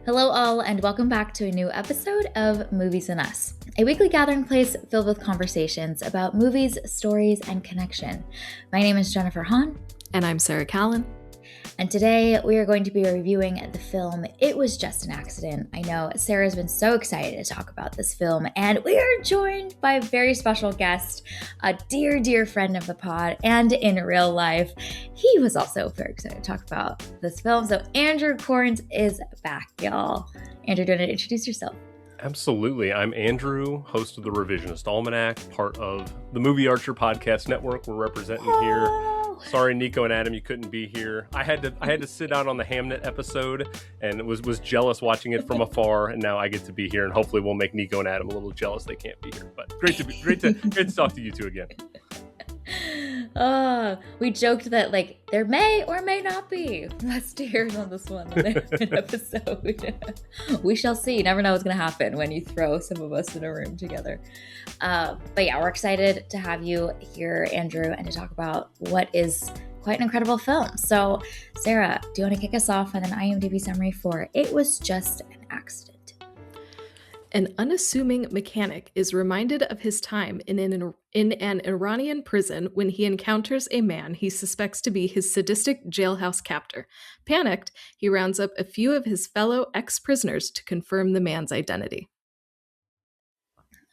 Hello, all, and welcome back to a new episode of Movies and Us, a weekly gathering place filled with conversations about movies, stories, and connection. My name is Jennifer Hahn. And I'm Sarah Callan. And today we are going to be reviewing the film It Was Just an Accident. I know Sarah's been so excited to talk about this film, and we are joined by a very special guest, a dear, dear friend of the pod, and in real life, he was also very excited to talk about this film. So Andrew Corns is back, y'all. Andrew, do you want to introduce yourself? Absolutely. I'm Andrew, host of the Revisionist Almanac, part of the Movie Archer podcast network. We're representing here. Sorry, Nico and Adam, you couldn't be here. I had to sit out on the Hamnet episode and was jealous watching it from afar, and now I get to be here, and hopefully we'll make Nico and Adam a little jealous they can't be here. But great to talk to you two again. We joked that there may or may not be less tears on this one than an episode. We shall see. You never know what's going to happen when you throw some of us in a room together. But yeah, we're excited to have you here, Andrew, and to talk about what is quite an incredible film. So, Sarah, do you want to kick us off with an IMDb summary for It Was Just an Accident? An unassuming mechanic is reminded of his time in an Iranian prison when he encounters a man he suspects to be his sadistic jailhouse captor. Panicked, he rounds up a few of his fellow ex-prisoners to confirm the man's identity.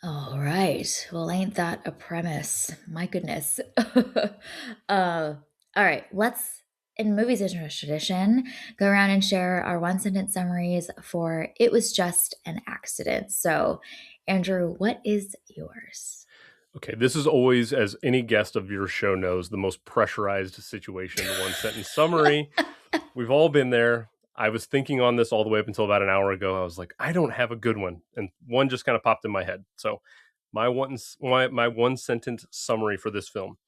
All right. Well, ain't that a premise? My goodness. All right. Let's, in Movies Interest tradition, go around and share our one-sentence summaries for It Was Just an Accident. So, Andrew, what is yours? Okay, this is always, as any guest of your show knows, the most pressurized situation, the one-sentence summary. We've all been there. I was thinking on this all the way up until about an hour ago. I was like, I don't have a good one. And one just kind of popped in my head. So my one-sentence summary for this film: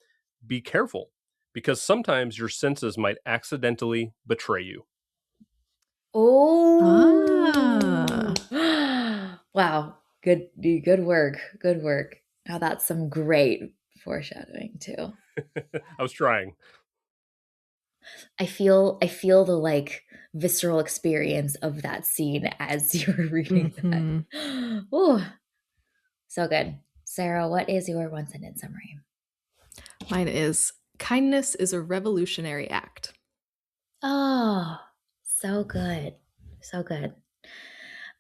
be careful, because sometimes your senses might accidentally betray you. Oh, wow. Good work. Good work. Now that's some great foreshadowing too. I was trying. I feel the visceral experience of that scene as you were reading that. Oh, so good. Sarah, what is your one sentence summary? Mine is: kindness is a revolutionary act. Oh, so good. So good.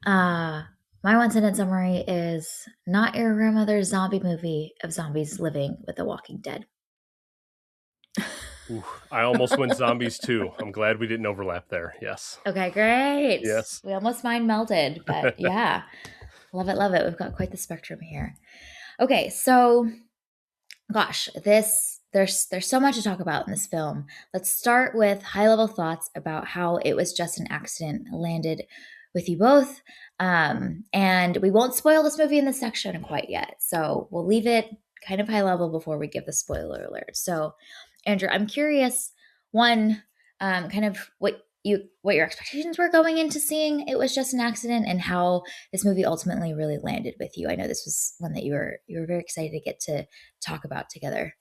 My one sentence summary is: not your grandmother's zombie movie of zombies living with the Walking Dead. Ooh, I almost went zombies too. I'm glad we didn't overlap there. Yes. Okay, great. Yes. We almost mind melded, but yeah. Love it, love it. We've got quite the spectrum here. Okay, so gosh, there's so much to talk about in this film. Let's start with high-level thoughts about how It Was Just an Accident landed with you both. And we won't spoil this movie in this section quite yet. So we'll leave it kind of high level before we give the spoiler alert. So, Andrew, I'm curious, one, kind of what your expectations were going into seeing It Was Just an Accident, and how this movie ultimately really landed with you. I know this was one that you were very excited to get to talk about together.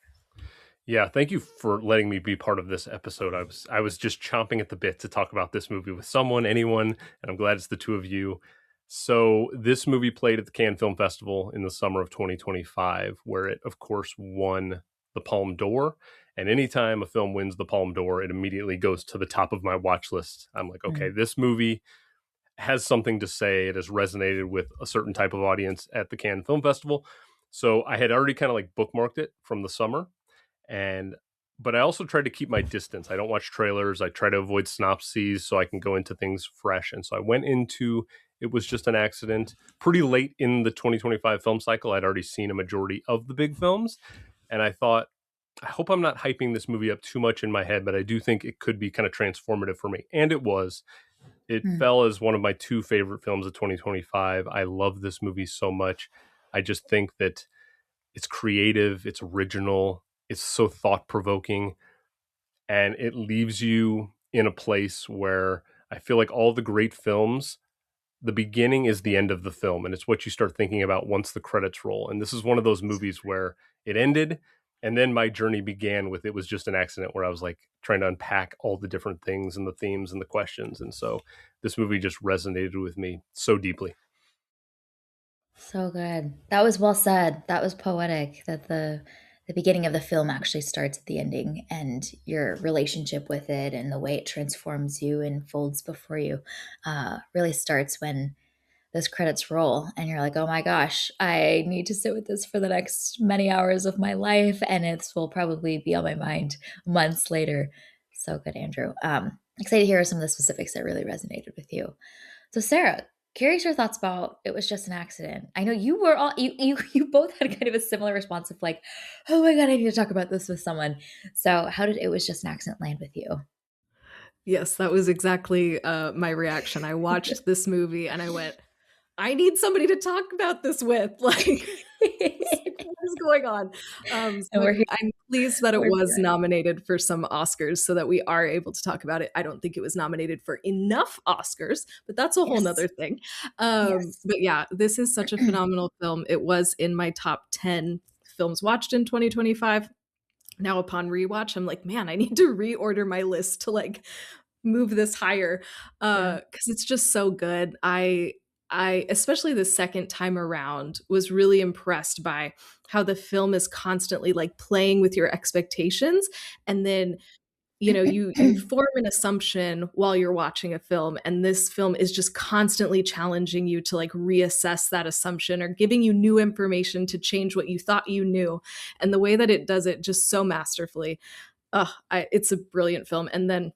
Yeah, thank you for letting me be part of this episode. I was just chomping at the bit to talk about this movie with someone, anyone, and I'm glad it's the two of you. So this movie played at the Cannes Film Festival in the summer of 2025, where it, of course, won the Palme d'Or. And anytime a film wins the Palme d'Or, it immediately goes to the top of my watch list. I'm like, okay, this movie has something to say. It has resonated with a certain type of audience at the Cannes Film Festival. So I had already kind of bookmarked it from the summer. But I also tried to keep my distance. I don't watch trailers. I try to avoid synopses so I can go into things fresh. And so I went into It Was Just an Accident pretty late in the 2025 film cycle. I'd already seen a majority of the big films. And I thought, I hope I'm not hyping this movie up too much in my head, but I do think it could be kind of transformative for me. And it was. It fell as one of my two favorite films of 2025. I love this movie so much. I just think that it's creative, it's original, it's so thought-provoking, and it leaves you in a place where I feel like all the great films, the beginning is the end of the film, and it's what you start thinking about once the credits roll. And this is one of those movies where it ended, And then my journey began with It Was Just an Accident, where I was like trying to unpack all the different things and the themes and the questions. And so this movie just resonated with me so deeply. So good. That was well said. That was poetic. That the beginning of the film actually starts at the ending, and your relationship with it and the way it transforms you and folds before you really starts when those credits roll and you're like, oh my gosh, I need to sit with this for the next many hours of my life, and it will probably be on my mind months later. So good, Andrew. Excited to hear some of the specifics that really resonated with you. So, Sarah, curious your thoughts about It Was Just an Accident. I know you were all you both had kind of a similar response of like, oh my god, I need to talk about this with someone. So, how did It Was Just an Accident land with you? Yes, that was exactly my reaction. I watched this movie and I went, I need somebody to talk about this with. Like, what is going on? And So we're here. I'm pleased that it We're was here. nominated for some Oscars so that we are able to talk about it. I don't think it was nominated for enough Oscars, but that's a whole Yes. nother thing. Yes. But yeah, this is such a phenomenal film. It was in my top 10 films watched in 2025. Now upon rewatch, I'm like, man, I need to reorder my list to like move this higher Yeah. because it's just so good. I especially the second time around was really impressed by how the film is constantly like playing with your expectations, and then you form an assumption while you're watching a film, and this film is just constantly challenging you to like reassess that assumption or giving you new information to change what you thought you knew, and the way that it does it just so masterfully. It's a brilliant film. And then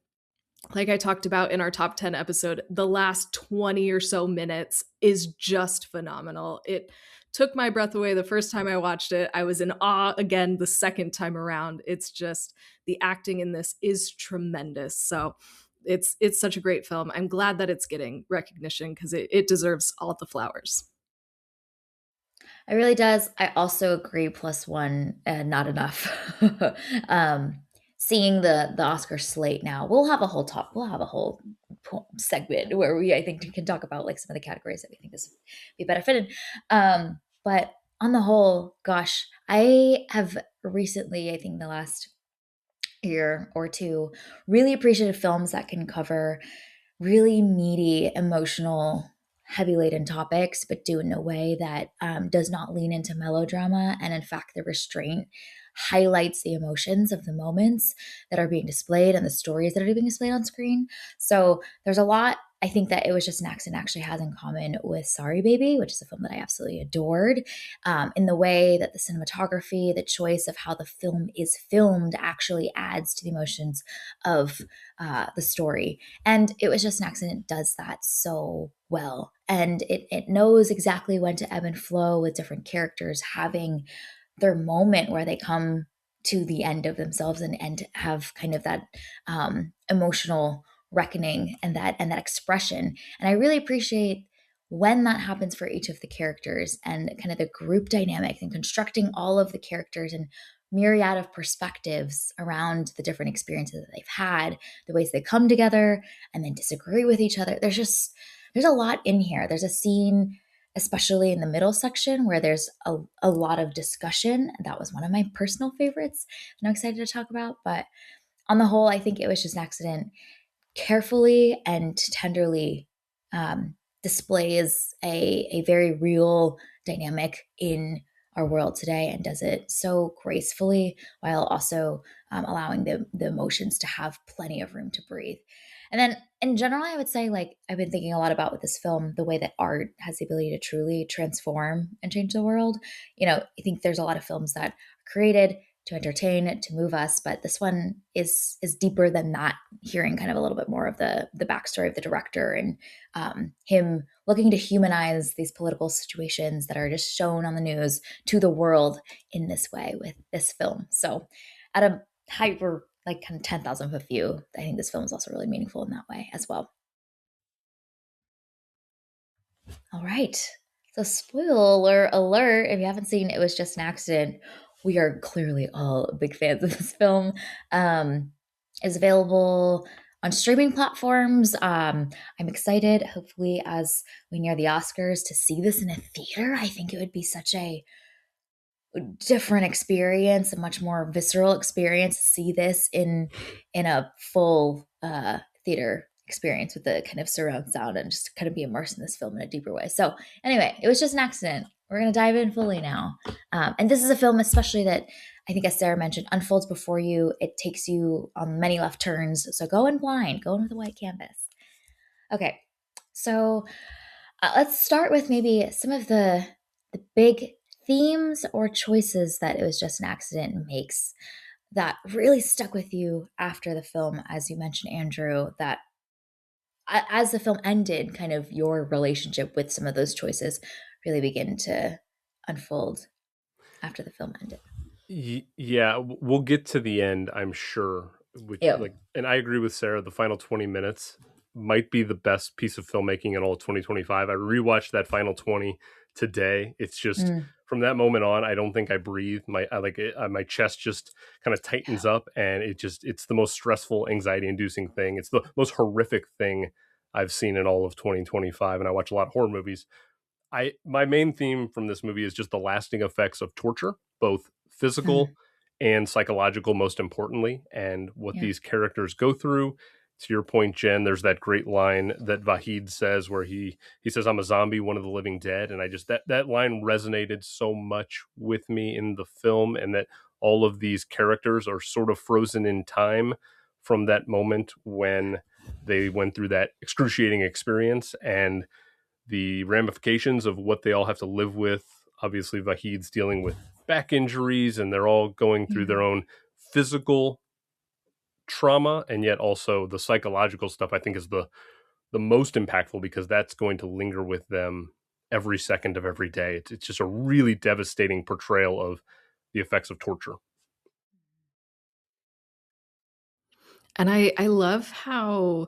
like I talked about in our top 10 episode, the last 20 or so minutes is just phenomenal. It took my breath away the first time I watched it. I was in awe again the second time around. It's just the acting in this is tremendous. So it's such a great film. I'm glad that it's getting recognition because it deserves all the flowers. It really does. I also agree. Plus one, not enough. um, Seeing the Oscar slate now, we'll have a whole talk. We'll have a whole segment where we, I think, can talk about like some of the categories that we think this be better fitted. But on the whole, gosh, I have recently, I think, the last year or two, really appreciated films that can cover really meaty, emotional, heavy laden topics, but do it in a way that does not lean into melodrama. And in fact, the restraint highlights the emotions of the moments that are being displayed and the stories that are being displayed on screen. So there's a lot. I think that It Was Just an Accident actually has in common with Sorry Baby, which is a film that I absolutely adored, in the way that the cinematography, the choice of how the film is filmed actually adds to the emotions of the story. And It Was Just an Accident does that so well. And it knows exactly when to ebb and flow with different characters having their moment where they come to the end of themselves and have kind of that emotional reckoning and that expression. And I really appreciate when that happens for each of the characters and kind of the group dynamic and constructing all of the characters and myriad of perspectives around the different experiences that they've had, the ways they come together and then disagree with each other. There's a lot in here. There's a scene, especially in the middle section, where there's a lot of discussion. That was one of my personal favorites and I'm excited to talk about. But on the whole, I think It Was Just an Accident carefully and tenderly displays a very real dynamic in our world today and does it so gracefully while also allowing the emotions to have plenty of room to breathe. And then in general, I would say, like, I've been thinking a lot about with this film, the way that art has the ability to truly transform and change the world. I think there's a lot of films that are created to entertain, to move us, but this one is deeper than that. Hearing kind of a little bit more of the backstory of the director and him looking to humanize these political situations that are just shown on the news to the world in this way with this film. So, at a hyper like kind of 10,000 foot view, I think this film is also really meaningful in that way as well. All right. So, spoiler alert, if you haven't seen It Was Just an Accident, we are clearly all big fans of this film. Is available on streaming platforms. I'm excited, hopefully, as we near the Oscars, to see this in a theater. I think it would be such a different experience, a much more visceral experience to see this in a full theater experience with the kind of surround sound and just kind of be immersed in this film in a deeper way. So anyway, it was just an accident. We're going to dive in fully now. And this is a film especially that I think, as Sarah mentioned, unfolds before you. It takes you on many left turns. So go in blind, go in with a white canvas. Okay, so let's start with maybe some of the big themes or choices that It Was Just an Accident makes that really stuck with you after the film, as you mentioned, Andrew, that as the film ended, kind of your relationship with some of those choices really begin to unfold after the film ended. Yeah, we'll get to the end, I'm sure. Which, Ew. like, and I agree with Sarah. The final 20 minutes might be the best piece of filmmaking in all of 2025. I rewatched that final 20 today. It's just Mm, from that moment on, I don't think I breathe. My chest just kind of tightens up, and it's the most stressful, anxiety-inducing thing. It's the most horrific thing I've seen in all of 2025. And I watch a lot of horror movies. I My main theme from this movie is just the lasting effects of torture, both mm, physical and psychological, most importantly, and what yeah. these characters go through. To your point, Jen, there's that great line that Vahid says where he says, "I'm a zombie, one of the living dead," and I just that line resonated so much with me in the film, and that all of these characters are sort of frozen in time from that moment when they went through that excruciating experience, and the ramifications of what they all have to live with. Obviously, Vahid's dealing with back injuries, and they're all going through Yeah. their own physical trauma, and yet also the psychological stuff. I think is the most impactful because that's going to linger with them every second of every day. It's just a really devastating portrayal of the effects of torture. And I love how,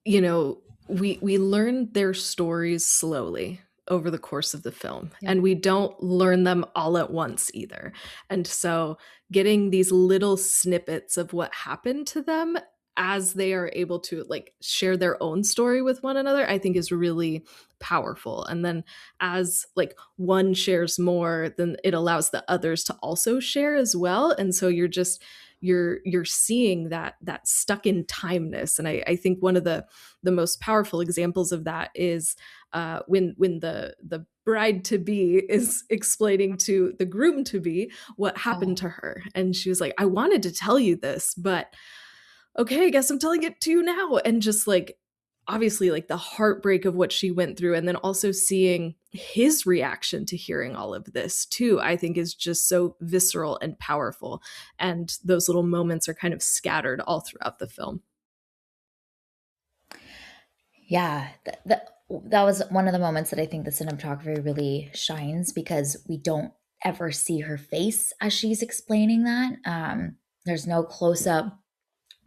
you know, we learn their stories slowly over the course of the film, Yeah. and we don't learn them all at once either. And so getting these little snippets of what happened to them as they are able to like share their own story with one another, I think is really powerful. And then as like one shares more, then it allows the others to also share as well. And so you're seeing that stuck in timeness. And I think one of the most powerful examples of that is when the bride to be is explaining to the groom to be what happened Oh, to her, and she was like, I wanted to tell you this, but okay, I guess I'm telling it to you now. And just like obviously like the heartbreak of what she went through, and then also seeing his reaction to hearing all of this too, I think is just so visceral and powerful. And those little moments are kind of scattered all throughout the film. yeah. That was one of the moments that I think the cinematography really shines because we don't ever see her face as she's explaining that. There's no close up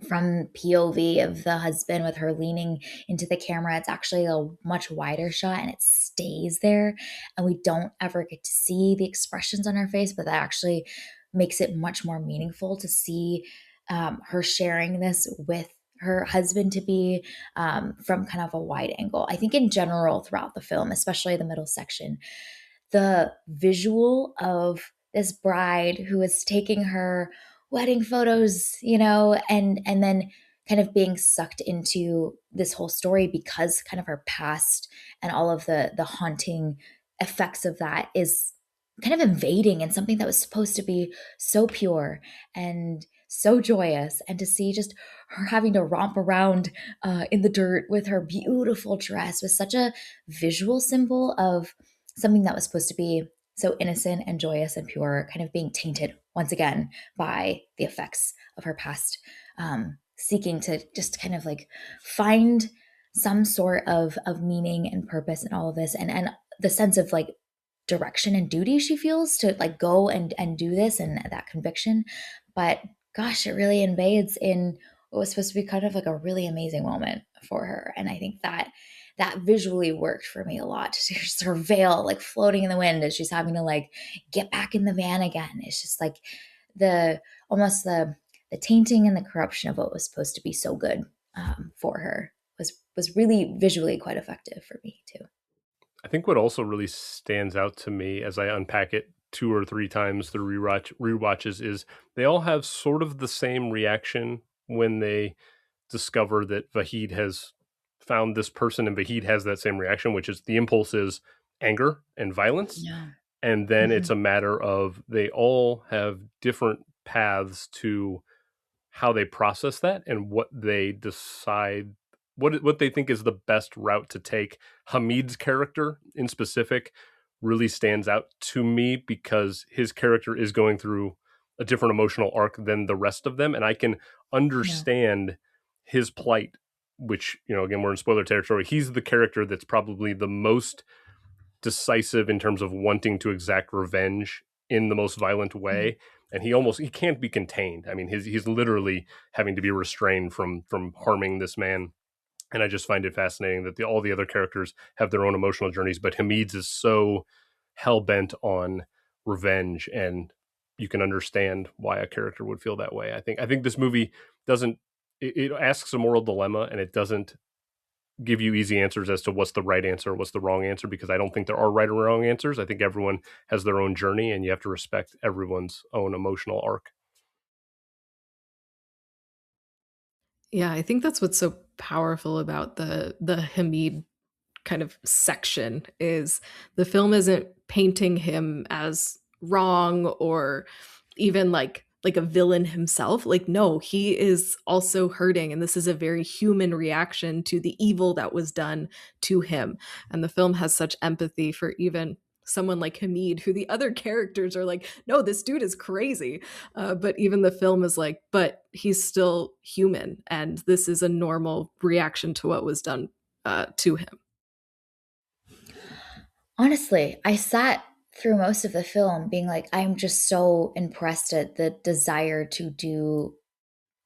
from POV of the husband with her leaning into the camera. It's actually a much wider shot and it stays there. And we don't ever get to see the expressions on her face, but that actually makes it much more meaningful to see her sharing this with her husband to be from kind of a wide angle. I think in general throughout the film, especially the middle section, the visual of this bride who is taking her wedding photos, and then kind of being sucked into this whole story because kind of her past and all of the haunting effects of that is kind of invading in something that was supposed to be so pure and so joyous, and to see just her having to romp around in the dirt with her beautiful dress was such a visual symbol of something that was supposed to be so innocent and joyous and pure, kind of being tainted once again by the effects of her past, seeking to just kind of like find some sort of meaning and purpose in all of this, and the sense of like direction and duty she feels to like go and do this, and that conviction. But gosh, it really invades in what was supposed to be kind of like a really amazing moment for her. And I think that visually worked for me a lot. Just her veil like floating in the wind as she's having to like get back in the van again. It's just like the almost the tainting and the corruption of what was supposed to be so good for her was really visually quite effective for me too. I think what also really stands out to me as I unpack it 2 or 3 times through rewatches is they all have sort of the same reaction when they discover that Vahid has found this person, and Vahid has that same reaction, which is the impulse is anger and violence. Yeah. And then it's Mhm. a matter of they all have different paths to how they process that and what they decide, what they think is the best route to take. Hamid's character in specific really stands out to me because his character is going through a different emotional arc than the rest of them, and I can Yeah. understand his plight, which, again, we're in spoiler territory. He's the character that's probably the most decisive in terms of wanting to exact revenge in the most violent Mhm. way, and he can't be contained. I mean, he's literally having to be restrained from harming this man. And I just find it fascinating that all the other characters have their own emotional journeys, but Hamid's is so hell bent on revenge, and you can understand why a character would feel that way. I think this movie doesn't, it asks a moral dilemma, and it doesn't give you easy answers as to what's the right answer, what's the wrong answer, because I don't think there are right or wrong answers. I think everyone has their own journey, and you have to respect everyone's own emotional arc. Yeah, I think that's what's so powerful about the Hamid kind of section is the film isn't painting him as wrong or even like a villain himself. Like no, he is also hurting and this is a very human reaction to the evil that was done to him. And the film has such empathy for even someone like Hamid, who the other characters are like, no, this dude is crazy. But even the film is like, but he's still human and this is a normal reaction to what was done to him. Honestly, I sat through most of the film being like, I'm just so impressed at the desire to do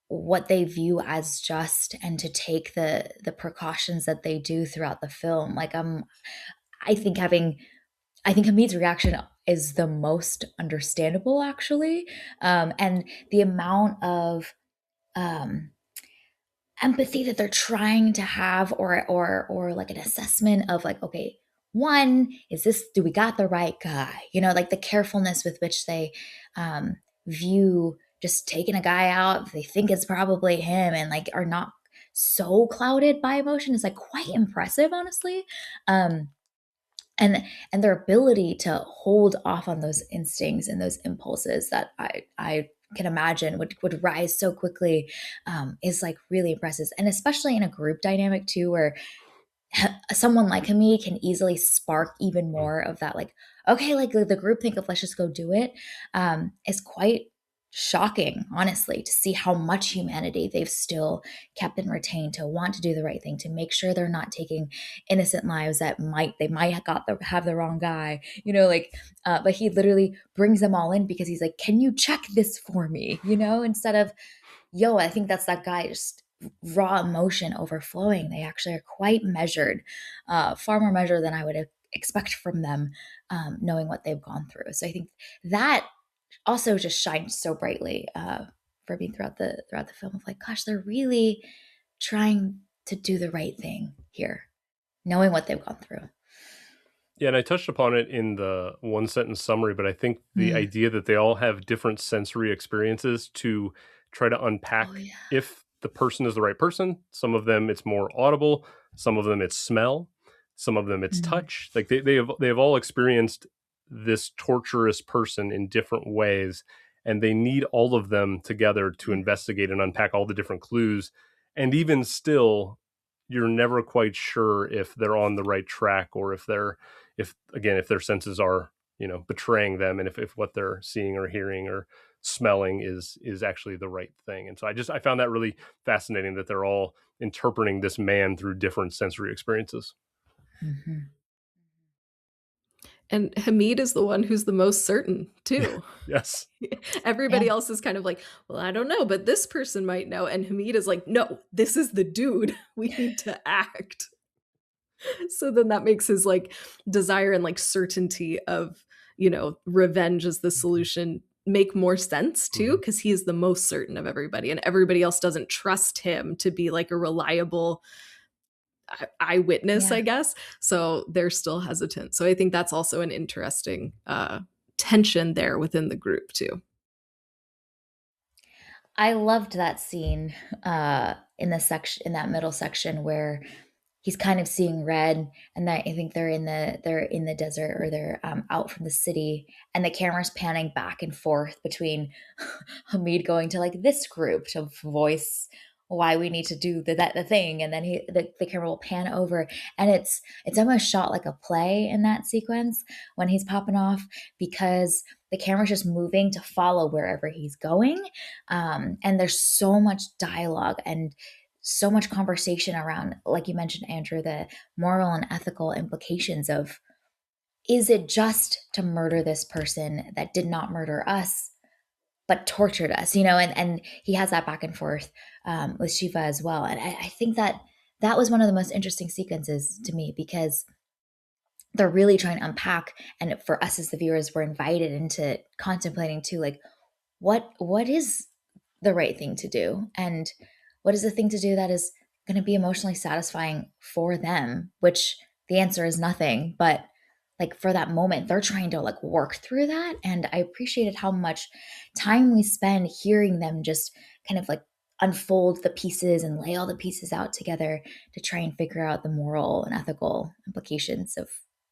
what they view as just and to take the precautions that they do throughout the film. Like I think having I think Hamid's reaction is the most understandable actually. And the amount of um empathy that they're trying to have or like an assessment of like, okay, one, is this, do we got the right guy, like the carefulness with which they um view just taking a guy out if they think it's probably him and like are not so clouded by emotion is like quite impressive, honestly. um and and their ability to hold off on those instincts and those impulses that I can imagine would rise so quickly, is like really impressive, and especially in a group dynamic too, where someone like me can easily spark even Mm. more of that, like, okay, like the group think of let's just go do it, is quite shocking, honestly, to see how much humanity they've still kept and retained to want to do the right thing, to make sure they're not taking innocent lives that they might have the wrong guy, like, but he literally brings them all in because he's like, can you check this for me, instead of, yo, I think that's that guy, just raw emotion overflowing. They actually are quite measured, far more measured than I would expect from them, knowing what they've gone through. So I think that also just shines so brightly, for me throughout the film of like, gosh, they're really trying to do the right thing here, knowing what they've gone through. Yeah, and I touched upon it in the one sentence summary, but I think the Mm. idea that they all have different sensory experiences to try to Oh unpack yeah. if the person is the right person. Some of them it's more audible, some of them it's smell, some of them it's Mm. touch. Like they have all experienced this torturous person in different ways, and they need all of them together to Yeah. investigate and unpack all the different clues. And even still, you're never quite sure if they're on the right track, or if their senses are, betraying them, and if what they're seeing or hearing or smelling is actually the right thing. And so I found that really fascinating, that they're all interpreting this man through different sensory experiences. Mhm. And Hamid is the one who's the most certain too. Yes. Yeah. Everybody else is kind of like, well, I don't know, but this person might know. And Hamid is like, no, this is the dude. We need to act. So then that makes his like desire and like certainty of, revenge as the solution make more sense too, Hmm. because he's the most certain of everybody. And everybody else doesn't trust him to be like a reliable eyewitness, Yeah. I guess. So they're still hesitant. So I think that's also an interesting tension there within the group too. I loved that scene in the section in that middle section where he's kind of seeing red, and that I think they're in the desert, or they're out from the city, and the camera's panning back and forth between Hamid going to like this group to voice why we need to do the thing, and then the camera will pan over, and it's almost shot like a play in that sequence when he's popping off, because the camera's just moving to follow wherever he's going, and there's so much dialogue and so much conversation around, like you mentioned, Andrew, the moral and ethical implications of, is it just to murder this person that did not murder us but tortured us, and he has that back and forth with Shiva as well. And I think that that was one of the most interesting sequences to me, because they're really trying to unpack, and for us as the viewers, we're invited into contemplating too, like, what is the right thing to do, and what is the thing to do that is going to be emotionally satisfying for them, which the answer is nothing, but like for that moment they're trying to like work through that. And I appreciated how much time we spend hearing them just kind of like unfold the pieces and lay all the pieces out together to try and figure out the moral and ethical implications of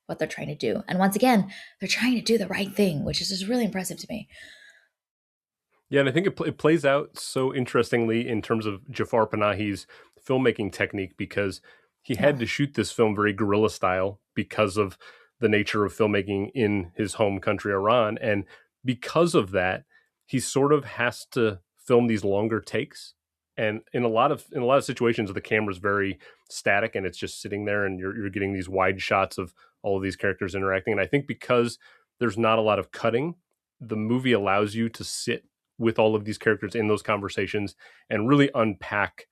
what they're trying to do. And once again, they're trying to do the right thing, which is just really impressive to me. Yeah, and I think it plays out so interestingly in terms of Jafar Panahi's filmmaking technique, because he had Oh. to shoot this film very guerrilla style because of the nature of filmmaking in his home country, Iran. And because of that, he sort of has to film these longer takes. And in a lot of situations, the camera's very static and it's just sitting there, and you're getting these wide shots of all of these characters interacting. And I think because there's not a lot of cutting, the movie allows you to sit with all of these characters in those conversations and really unpack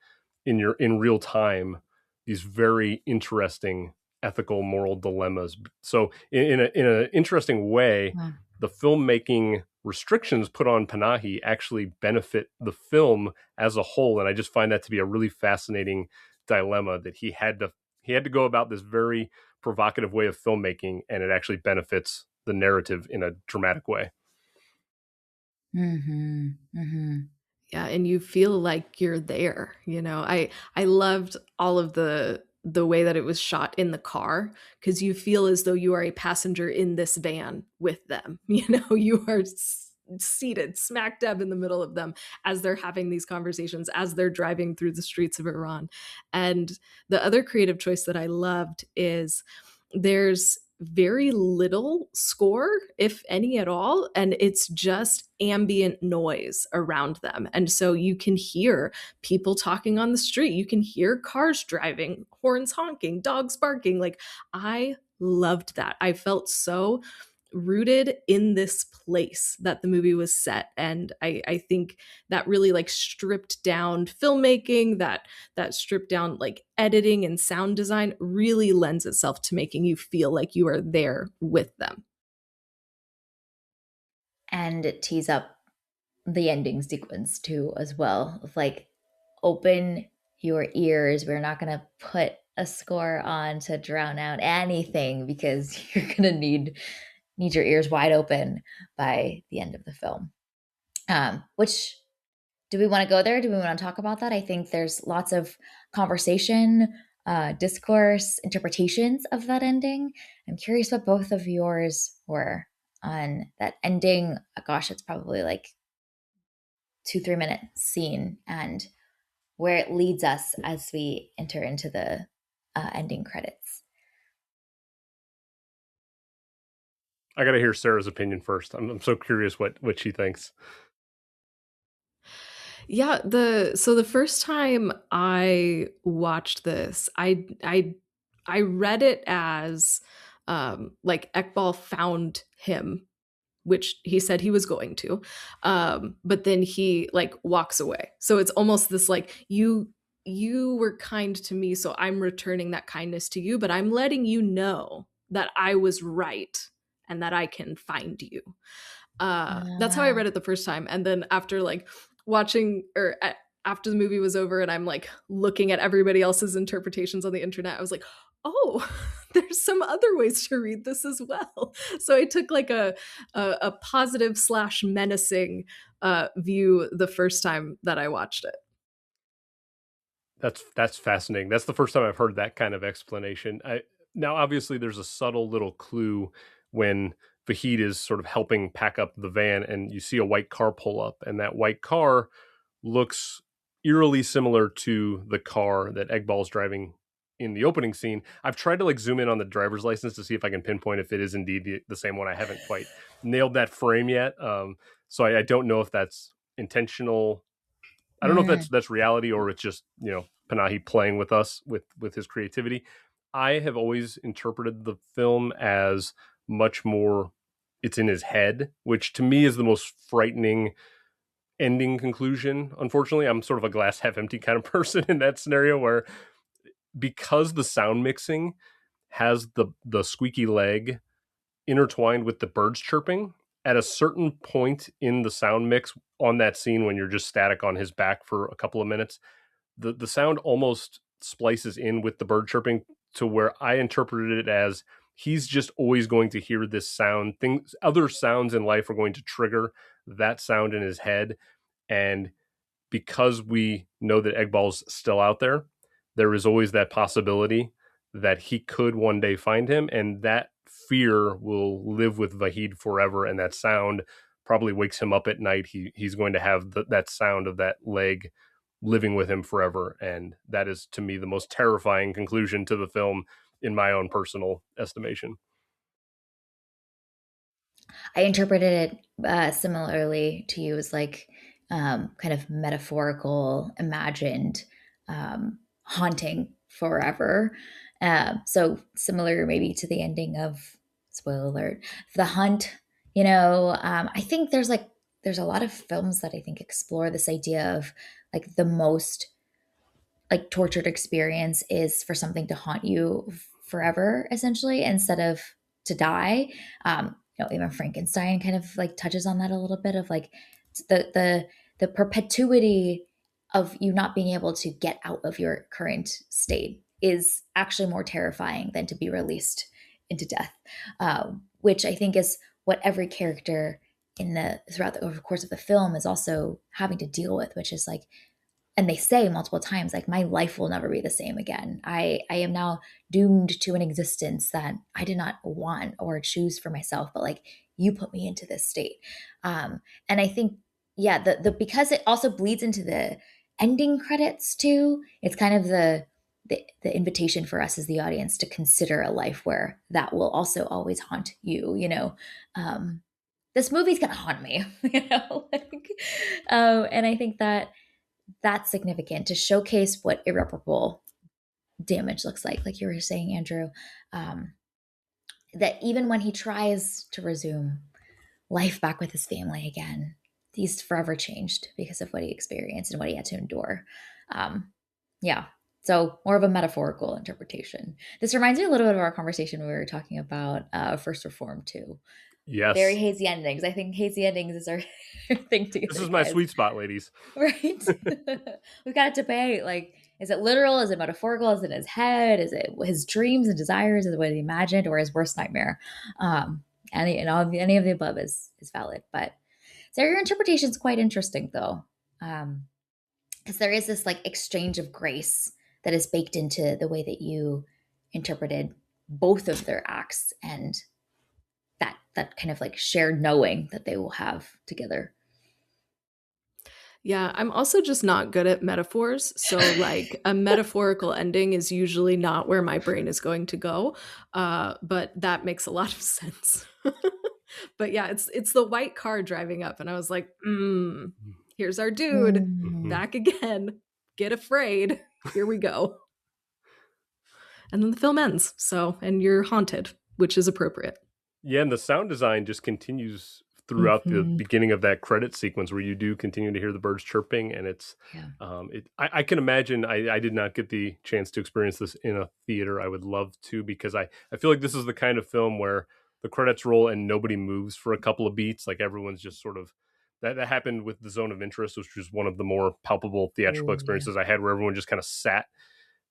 in real time these very interesting ethical moral dilemmas. So in an interesting way, Wow. the filmmaking restrictions put on Panahi actually benefit the film as a whole, and I just find that to be a really fascinating dilemma, that he had to go about this very provocative way of filmmaking, and it actually benefits the narrative in a dramatic way. Mm-hmm. Mm-hmm. Yeah, and you feel like you're there, you know. I loved all of the way that it was shot in the car, because you feel as though you are a passenger in this van with them. You know, you are seated smack dab in the middle of them as they're having these conversations, as they're driving through the streets of Iran. And the other creative choice that I loved is there's very little score, if any at all, and it's just ambient noise around them. And so you can hear people talking on the street, you can hear cars driving, horns honking, dogs barking. Like, I loved that. I felt so rooted in this place that the movie was set, and I think that really like stripped down filmmaking, that stripped down like editing and sound design, really lends itself to making you feel like you are there with them. And it tees up the ending sequence too, as well. Of like, open your ears. We're not going to put a score on to drown out anything, because you're going to need your ears wide open by the end of the film. Which, do we want to go there? Do we want to talk about that? I think there's lots of conversation, discourse, interpretations of that ending. I'm curious what both of yours were on that ending. Gosh, it's probably like 2-3 minute scene, and where it leads us as we enter into the ending credits. I got to hear Sarah's opinion first. I'm so curious what she thinks. Yeah, the first time I watched this, I read it as like Ekbal found him, which he said he was going to. But then he like walks away. So it's almost this like, you were kind to me, so I'm returning that kindness to you, but I'm letting you know that I was right and that I can find you. That's how I Uh, read it the first time. And then after like watching after the movie was over and I'm like looking at everybody else's interpretations on the internet, I was like, oh, there's some other ways to read this as well. So I took like a positive slash menacing view the first time that I watched it. That's fascinating. That's the first time I've heard that kind of explanation. Now obviously there's a subtle little clue when Vahid is sort of helping pack up the van, and you see a white car pull up, and that white car looks eerily similar to the car that Egbal's driving in the opening scene. I've tried to like zoom in on the driver's license to see if I can pinpoint if it is indeed the same one. I haven't quite nailed that frame yet. So I don't know if that's intentional. I don't know if Mm, that's reality or it's just, Panahi playing with us with his creativity. I have always interpreted the film as much more it's in his head, which to me is the most frightening ending conclusion. Unfortunately, I'm sort of a glass half empty kind of person in that scenario where because the sound mixing has the squeaky leg intertwined with the birds chirping at a certain point in the sound mix on that scene when you're just static on his back for a couple of minutes, the sound almost splices in with the bird chirping to where I interpreted it as he's just always going to hear this sound. Things, other sounds in life are going to trigger that sound in his head, and because we know that Egbal's still out there, there is always that possibility that he could one day find him, and that fear will live with Vahid forever. And that sound probably wakes him up at night. He's going to have that sound of that leg living with him forever, and that is to me the most terrifying conclusion to the film in my own personal estimation. I interpreted it similarly to you as like kind of metaphorical, imagined haunting forever. So similar maybe to the ending of spoiler alert, The Hunt. I think there's a lot of films that I think explore this idea of like the most like tortured experience is for something to haunt you forever, essentially, instead of to die. Even Frankenstein kind of like touches on that a little bit of like the perpetuity of you not being able to get out of your current state is actually more terrifying than to be released into death, which I think is what every character in the throughout the course of the film is also having to deal with, which is like, and they say multiple times like my life will never be the same again. I am now doomed to an existence that I did not want or choose for myself, but like you put me into this state. And I think, yeah, the because it also bleeds into the ending credits too. It's kind of the invitation for us as the audience to consider a life where that will also always haunt you. This movie's gonna haunt me. And I think that that's significant to showcase what irreparable damage looks like you were saying, Andrew. Um, that even when he tries to resume life back with his family again, he's forever changed because of what he experienced and what he had to endure. Um, yeah. So more of a metaphorical interpretation. This reminds me a little bit of our conversation when we were talking about First Reform too. Very Yes, hazy endings. I think hazy endings is our thing this together, is my guys. sweet spot, ladies. Right? We've got to debate like, is it literal? Is it metaphorical? Is it in his head? Is it his dreams and desires? Is it what he imagined or his worst nightmare? Any of the above is valid. But so your interpretation is quite interesting though. Because there is this like exchange of grace that is baked into the way that you interpreted both of their acts and that kind of like shared knowing that they will have together. Yeah, I'm also just not good at metaphors. So, like, a metaphorical ending is usually not where my brain is going to go. But that makes a lot of sense. But yeah, it's the white car driving up, and I was like, here's our dude Mhm. back again. Get afraid. Here we go. And then the film ends. So, and you're haunted, which is appropriate. Yeah, and the sound design just continues throughout the Mm-hmm. beginning of that credit sequence where you do continue to hear the birds chirping, and it's Yeah. I can imagine. I did not get the chance to experience this in a theater. I would love to, because I feel like this is the kind of film where the credits roll and nobody moves for a couple of beats. Like everyone's just sort of that happened with The Zone of Interest, which was one of the more palpable theatrical Oh yeah. experiences I had, where everyone just kind of sat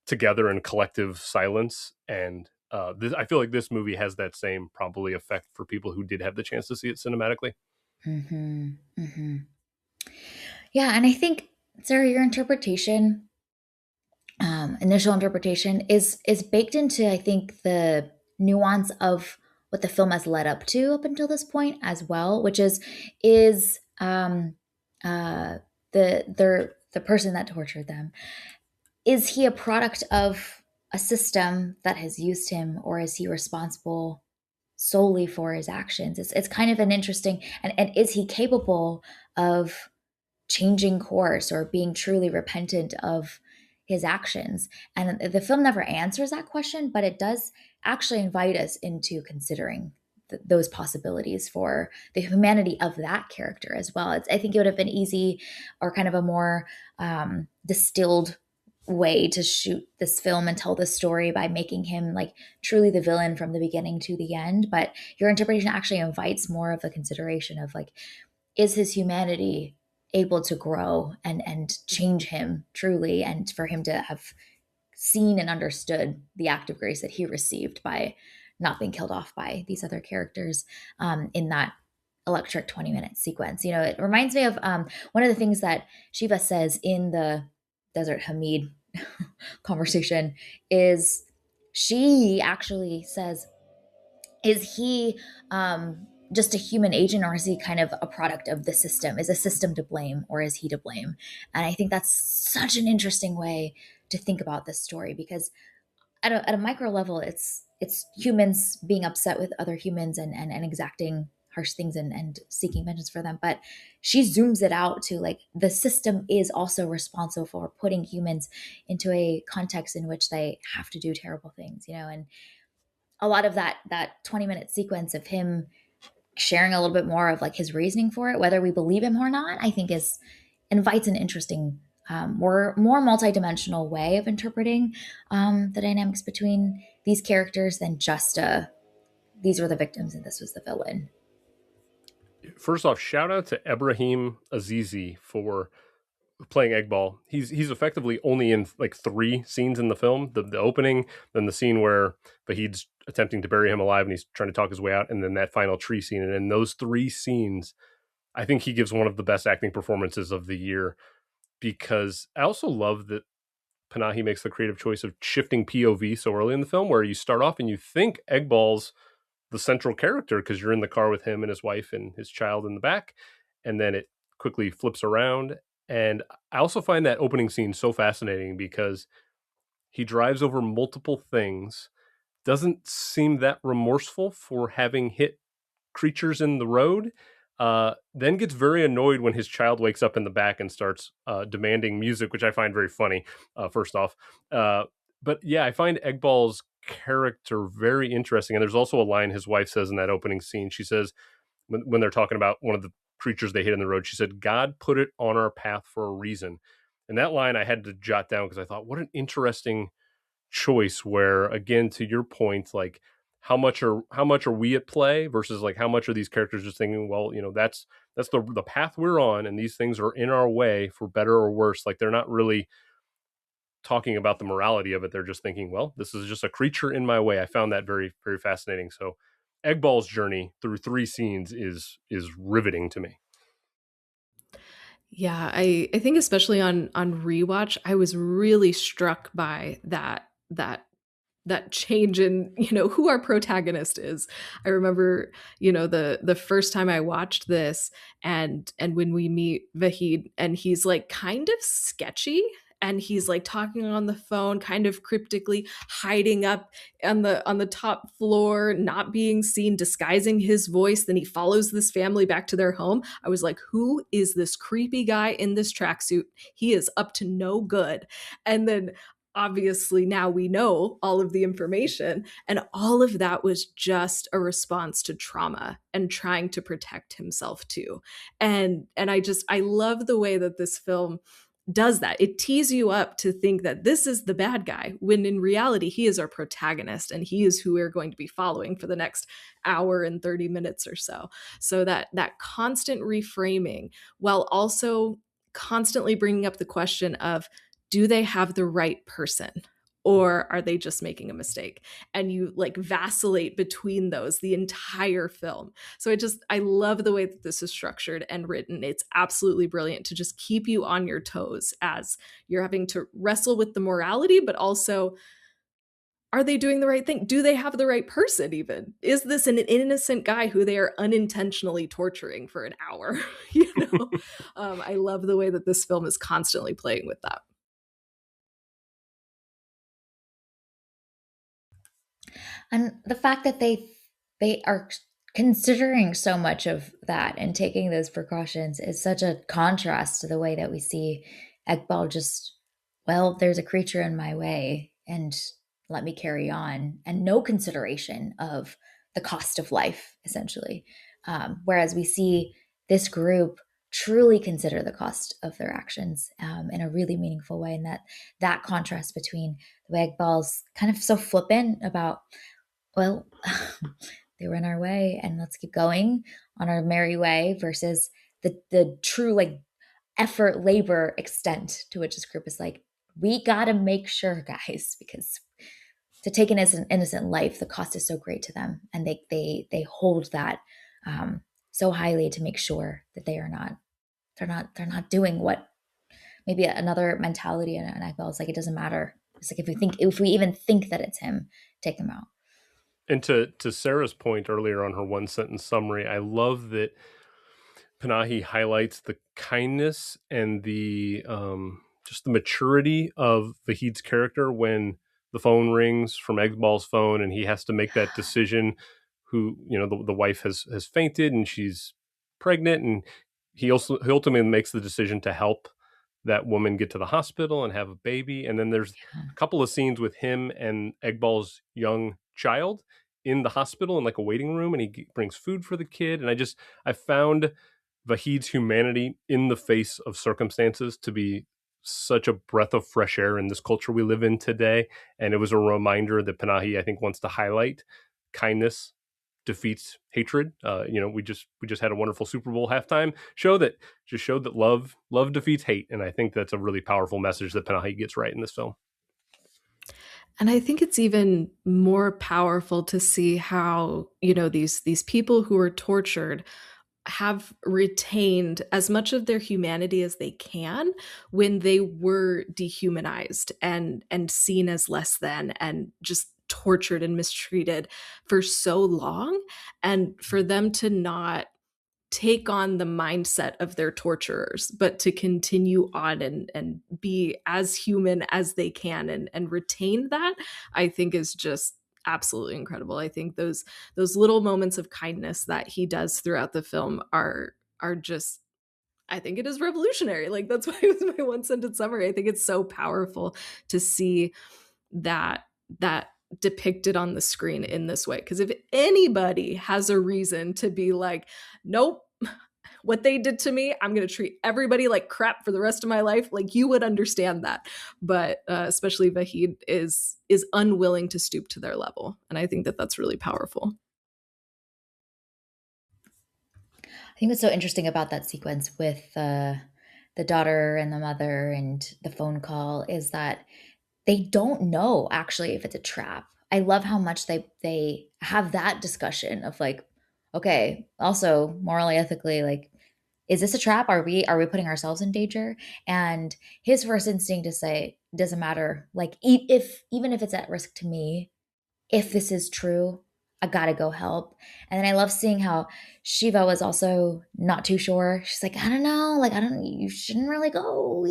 together in collective silence, and I feel like this movie has that same probably effect for people who did have the chance to see it cinematically. Mm-hmm. Mm-hmm. Yeah, and I think, Sarah, your interpretation, initial interpretation, is baked into, I think, the nuance of what the film has led up to up until this point as well, which is uh, the person that tortured them, is he a product of a system that has used him, or is he responsible solely for his actions? It's kind of an interesting, and is he capable of changing course or being truly repentant of his actions? And the film never answers that question, but it does actually invite us into considering those possibilities for the humanity of that character as well. I think it would have been easy, or kind of a more distilled way to shoot this film and tell this story by making him like truly the villain from the beginning to the end. But your interpretation actually invites more of the consideration of like, is his humanity able to grow and change him truly, and for him to have seen and understood the act of grace that he received by not being killed off by these other characters, in that electric 20-minute sequence. It reminds me of one of the things that Shiva says in the Desert Hamid conversation is, she actually says, is he just a human agent, or is he kind of a product of the system? Is a system to blame, or is he to blame? And I think that's such an interesting way to think about this story, because at a micro level, it's humans being upset with other humans, and exacting harsh things, and seeking vengeance for them. But she zooms it out to like, the system is also responsible for putting humans into a context in which they have to do terrible things, and a lot of that 20-minute sequence of him sharing a little bit more of like his reasoning for it, whether we believe him or not, I think is invites an interesting, more multidimensional way of interpreting the dynamics between these characters than just these were the victims and this was the villain. First off, shout out to Ebrahim Azizi for playing Eggball. He's effectively only in like 3 scenes in the film: the opening, then the scene where Vahid's attempting to bury him alive and he's trying to talk his way out, and then that final tree scene. And in those 3 scenes, I think he gives one of the best acting performances of the year, because I also love that Panahi makes the creative choice of shifting POV so early in the film, where you start off and you think Eggball's the central character because you're in the car with him and his wife and his child in the back, and then it quickly flips around. And I also find that opening scene so fascinating because he drives over multiple things, doesn't seem that remorseful for having hit creatures in the road, then gets very annoyed when his child wakes up in the back and starts demanding music, which I find very funny, first off. Uh, but yeah, I find Eggball's character very interesting. And there's also a line his wife says in that opening scene. She says, when they're talking about one of the creatures they hit in the road, she said, "God put it on our path for a reason." And that line I had to jot down because I thought, what an interesting choice, where again, to your point, like how much are we at play versus like how much are these characters just thinking, well, that's the path we're on, and these things are in our way for better or worse. Like, they're not really talking about the morality of it. They're just thinking, well, this is just a creature in my way. I found that very, very fascinating. So Eggball's journey through 3 scenes is riveting to me. Yeah, I think especially on rewatch, I was really struck by that change in, who our protagonist is. I remember, the first time I watched this, and when we meet Vahid, and he's like kind of sketchy, and he's like talking on the phone kind of cryptically, hiding up on the top floor, not being seen, disguising his voice. Then he follows this family back to their home. I was like, who is this creepy guy in this tracksuit? He is up to no good. And then obviously now we know all of the information, and all of that was just a response to trauma and trying to protect himself too. And I love the way that this film does that. It tees you up to think that this is the bad guy, when in reality he is our protagonist, and he is who we're going to be following for the next hour and 30 minutes or so. So that constant reframing, while also constantly bringing up the question of, do they have the right person, or are they just making a mistake? And you like vacillate between those the entire film. So I love the way that this is structured and written. It's absolutely brilliant to just keep you on your toes as you're having to wrestle with the morality, but also, are they doing the right thing? Do they have the right person even? Is this an innocent guy who they are unintentionally torturing for an hour? you know, I love the way that this film is constantly playing with that. And the fact that they are considering so much of that and taking those precautions is such a contrast to the way that we see Ekbal just, well, there's a creature in my way and let me carry on, and no consideration of the cost of life, essentially. Whereas we see this group truly consider the cost of their actions in a really meaningful way, and that contrast between the way Ekbal's kind of so flippant about, well, they were in our way and let's keep going on our merry way, versus the true like effort, labor extent to which this group is like, we got to make sure, guys, because to take an innocent life, the cost is so great to them, and they hold that so highly to make sure that they're not doing what maybe another mentality in an Ekbal is like, it doesn't matter. It's like, if we even think that it's him, take him out. And to Sarah's point earlier on her one sentence summary, I love that Panahi highlights the kindness and the just the maturity of Vahid's character when the phone rings from Eggbal's phone and he has to make that decision. Who, the wife has fainted and she's pregnant, and he ultimately makes the decision to help that woman get to the hospital and have a baby. And then there's Yeah. a couple of scenes with him and Eggbal's young child in the hospital in like a waiting room, and he brings food for the kid. And I found Vahid's humanity in the face of circumstances to be such a breath of fresh air in this culture we live in today. And it was a reminder that Panahi, I think, wants to highlight kindness defeats hatred. We just had a wonderful Super Bowl halftime show that just showed that love defeats hate, and I think that's a really powerful message that Panahi gets right in this film. And I think it's even more powerful to see how, these people who are tortured have retained as much of their humanity as they can when they were dehumanized and seen as less than and just tortured and mistreated for so long, and for them to not take on the mindset of their torturers, but to continue on and be as human as they can and retain that, I think is just absolutely incredible. I think those little moments of kindness that he does throughout the film are just, I think it is revolutionary. Like that's why it was my one sentence summary. I think it's so powerful to see that depicted on the screen in this way. Because if anybody has a reason to be like, nope, what they did to me, I'm going to treat everybody like crap for the rest of my life, like you would understand that. But especially Vahid is unwilling to stoop to their level, and I think that that's really powerful. I think what's so interesting about that sequence with the daughter and the mother and the phone call is that they don't know actually if it's a trap. I love how much they have that discussion of like, okay, also morally, ethically, like, is this a trap? Are we putting ourselves in danger? And his first instinct to say, doesn't matter. Like, if even if it's at risk to me, if this is true, I gotta go help. And then I love seeing how Shiva was also not too sure. She's like, I don't know, like, you shouldn't really go.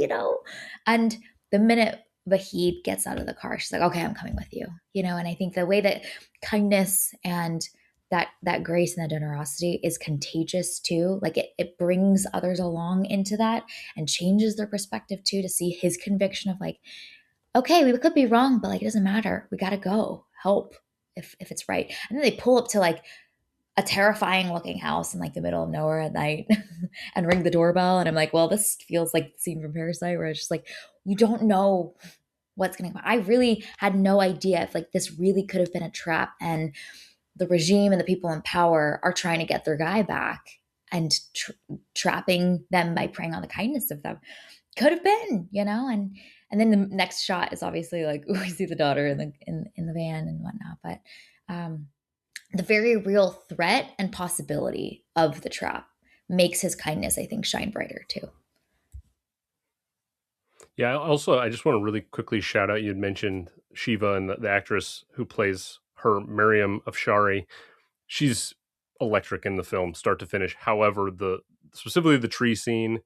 And the minute Vahid gets out of the car, she's like, okay, I'm coming with you. And I think the way that kindness and that grace and that generosity is contagious too. Like it brings others along into that and changes their perspective too, to see his conviction of like, okay, we could be wrong, but like it doesn't matter. We gotta go help if it's right. And then they pull up to like a terrifying looking house in like the middle of nowhere at night and ring the doorbell. And I'm like, well, this feels like the scene from Parasite where it's just like, you don't know what's gonna come. I really had no idea if like this really could have been a trap, and the regime and the people in power are trying to get their guy back and trapping them by preying on the kindness of them. Could have been. And And then the next shot is obviously like we see the daughter in the van and whatnot. But um, the very real threat and possibility of the trap makes his kindness, I think, shine brighter too. Yeah. Also, I just want to really quickly shout out. You had mentioned Shiva and the actress who plays her, Miriam Afshari. She's electric in the film, start to finish. However, the specifically the tree scene,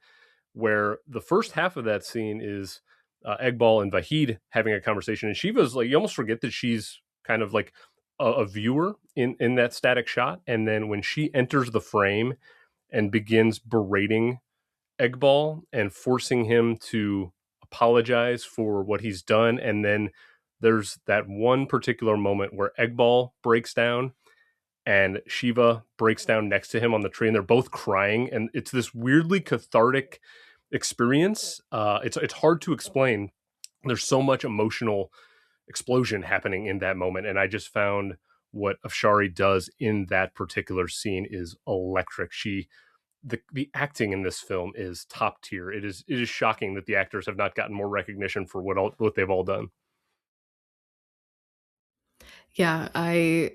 where the first half of that scene is Egbal and Vahid having a conversation, and Shiva's like, you almost forget that she's kind of like a viewer in that static shot, and then when she enters the frame and begins berating Egbal and forcing him to apologize for what he's done, and then there's that one particular moment where Egbal breaks down and Shiva breaks down next to him on the tree, and they're both crying, and it's this weirdly cathartic experience. It's hard to explain. There's so much emotional explosion happening in that moment, and I just found what Afshari does in that particular scene is electric. The acting in this film is top tier. It is shocking that the actors have not gotten more recognition for what they've all done. Yeah, I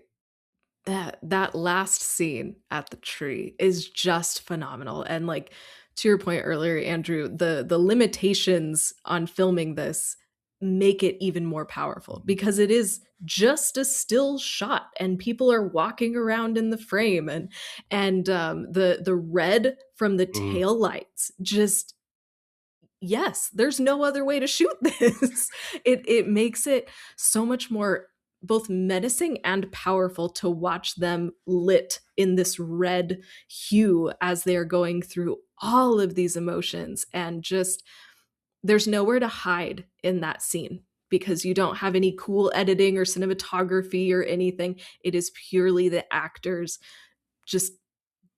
that last scene at the tree is just phenomenal. And like to your point earlier, Andrew, the limitations on filming this make it even more powerful because it is just a still shot and people are walking around in the frame, and the red from the Mm. tail lights just, yes, there's no other way to shoot this. It makes it so much more both menacing and powerful to watch them lit in this red hue as they are going through all of these emotions, and just there's nowhere to hide in that scene because you don't have any cool editing or cinematography or anything. It is purely the actors just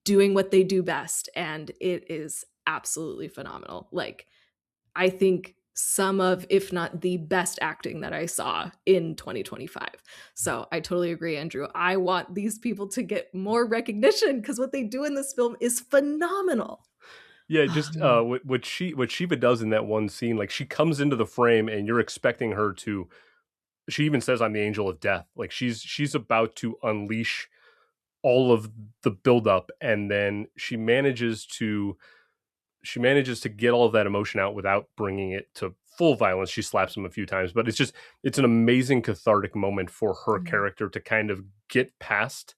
doing what they do best, and it is absolutely phenomenal. Like, I think some of, if not the best acting that I saw in 2025. So I totally agree, Andrew. I want these people to get more recognition because what they do in this film is phenomenal. Yeah, Oh, just man. what Shiva does in that one scene, like she comes into the frame and you're expecting her to. She even says, "I'm the angel of death." Like she's about to unleash all of the buildup, and then she manages to get all of that emotion out without bringing it to full violence. She slaps him a few times, but it's an amazing cathartic moment for her Mm. character to kind of get past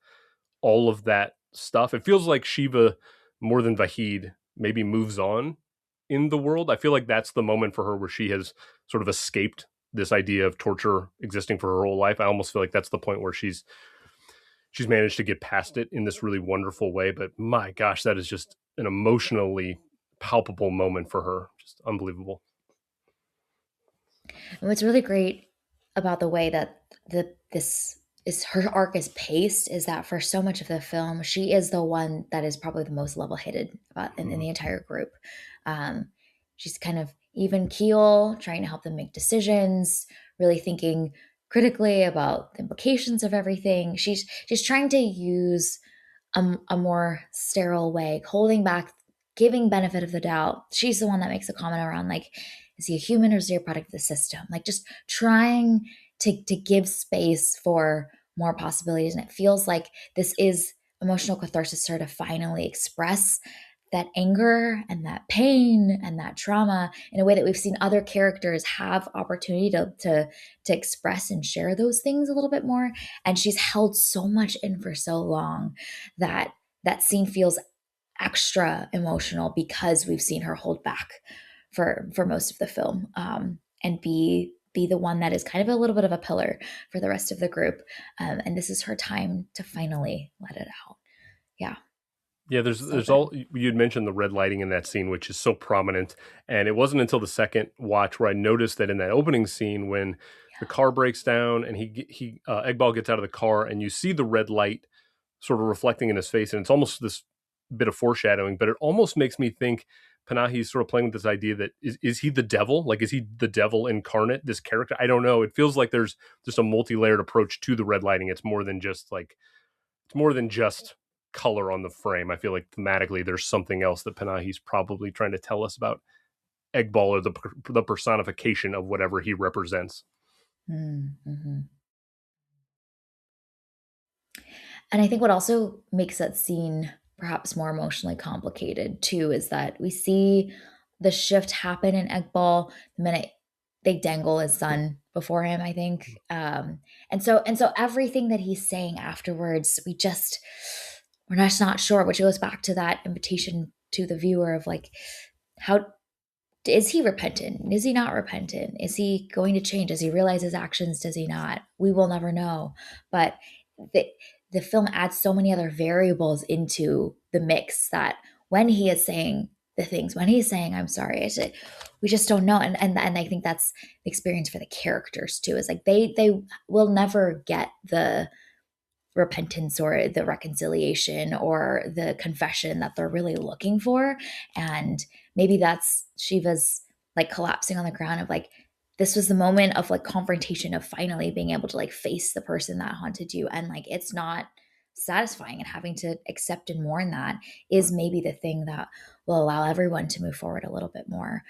all of that stuff. It feels like Shiva, more than Vahid, maybe moves on in the world. I feel like that's the moment for her where she has sort of escaped this idea of torture existing for her whole life. I almost feel like that's the point where she's managed to get past it in this really wonderful way. But my gosh, that is just an emotionally palpable moment for her. Just unbelievable. And what's really great about the way that this is her arc is paced is that for so much of the film, she is the one that is probably the most level-headed about in Mm. the entire group. She's kind of even keel, trying to help them make decisions, really thinking critically about the implications of everything. She's trying to use a more sterile way, holding back, giving benefit of the doubt. She's the one that makes a comment around like, is he a human or is he a product of the system? Like just trying to give space for more possibilities. And it feels like this is emotional catharsis, sort of finally express that anger and that pain and that trauma in a way that we've seen other characters have opportunity to express and share those things a little bit more. And she's held so much in for so long that that scene feels extra emotional because we've seen her hold back for most of the film, and be the one that is kind of a little bit of a pillar for the rest of the group. And this is her time to finally let it out. Yeah, Yeah, there's so there's good. all you'd mentioned the red lighting in that scene, which is so prominent. And it wasn't until the second watch where I noticed that in that opening scene when the car breaks down and he Eggball gets out of the car and you see the red light sort of reflecting in his face, and it's almost this bit of foreshadowing, but it almost makes me think Panahi's sort of playing with this idea that is he the devil? Like, is he the devil incarnate, this character? I don't know. It feels like there's just a multi-layered approach to the red lighting. It's more than just color on the frame. I feel like thematically there's something else that Panahi's probably trying to tell us about. Eggball or the personification of whatever he represents. Mm-hmm. And I think what also makes that scene perhaps more emotionally complicated too is that we see the shift happen in Eggball the minute they dangle his son before him, I think. And so everything that he's saying afterwards, we're just not sure, which goes back to that invitation to the viewer of like, how is he repentant? Is he not repentant? Is he going to change? Does he realize his actions? Does he not? We will never know. But the, the film adds so many other variables into the mix that when he is saying the things, when he's saying, I'm sorry, we just don't know. And I think that's the experience for the characters too, is like they will never get the repentance or the reconciliation or the confession that they're really looking for. And maybe that's Shiva's like collapsing on the ground of like, this was the moment of like confrontation of finally being able to like face the person that haunted you. And like, it's not satisfying, and having to accept and mourn that is maybe the thing that will allow everyone to move forward a little bit more.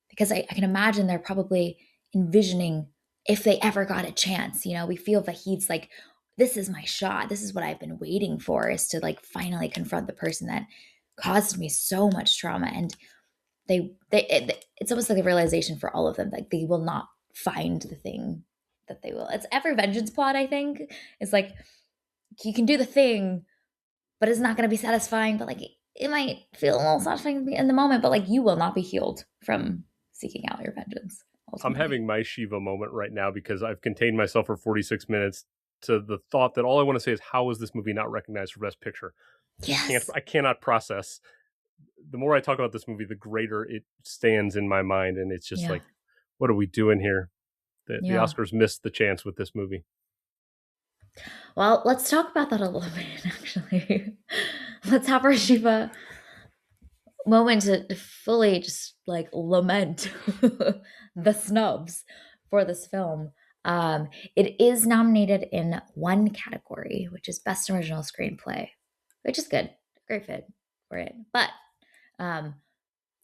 Because I can imagine they're probably envisioning if they ever got a chance, we feel that he's like, this is my shot. This is what I've been waiting for, is to like finally confront the person that caused me so much trauma. And it's almost like a realization for all of them, like they will not find the thing that they will. It's every vengeance plot, I think. It's like you can do the thing, but it's not going to be satisfying. But like it might feel a little satisfying in the moment, but like you will not be healed from seeking out your vengeance I'm ultimately. having my Shiva moment right now because I've contained myself for 46 minutes to the thought that all I want to say is, how is this movie not recognized for Best Picture? Yes. I cannot process. The more I talk about this movie, the greater it stands in my mind, and it's just Yeah. like, what are we doing here? The Yeah. Oscars missed the chance with this movie. Well, let's talk about that a little bit, actually. Let's have our Shiva moment to fully just like lament the snubs for this film. It is nominated in one category, which is Best Original Screenplay, which is good. Great fit for it. But um,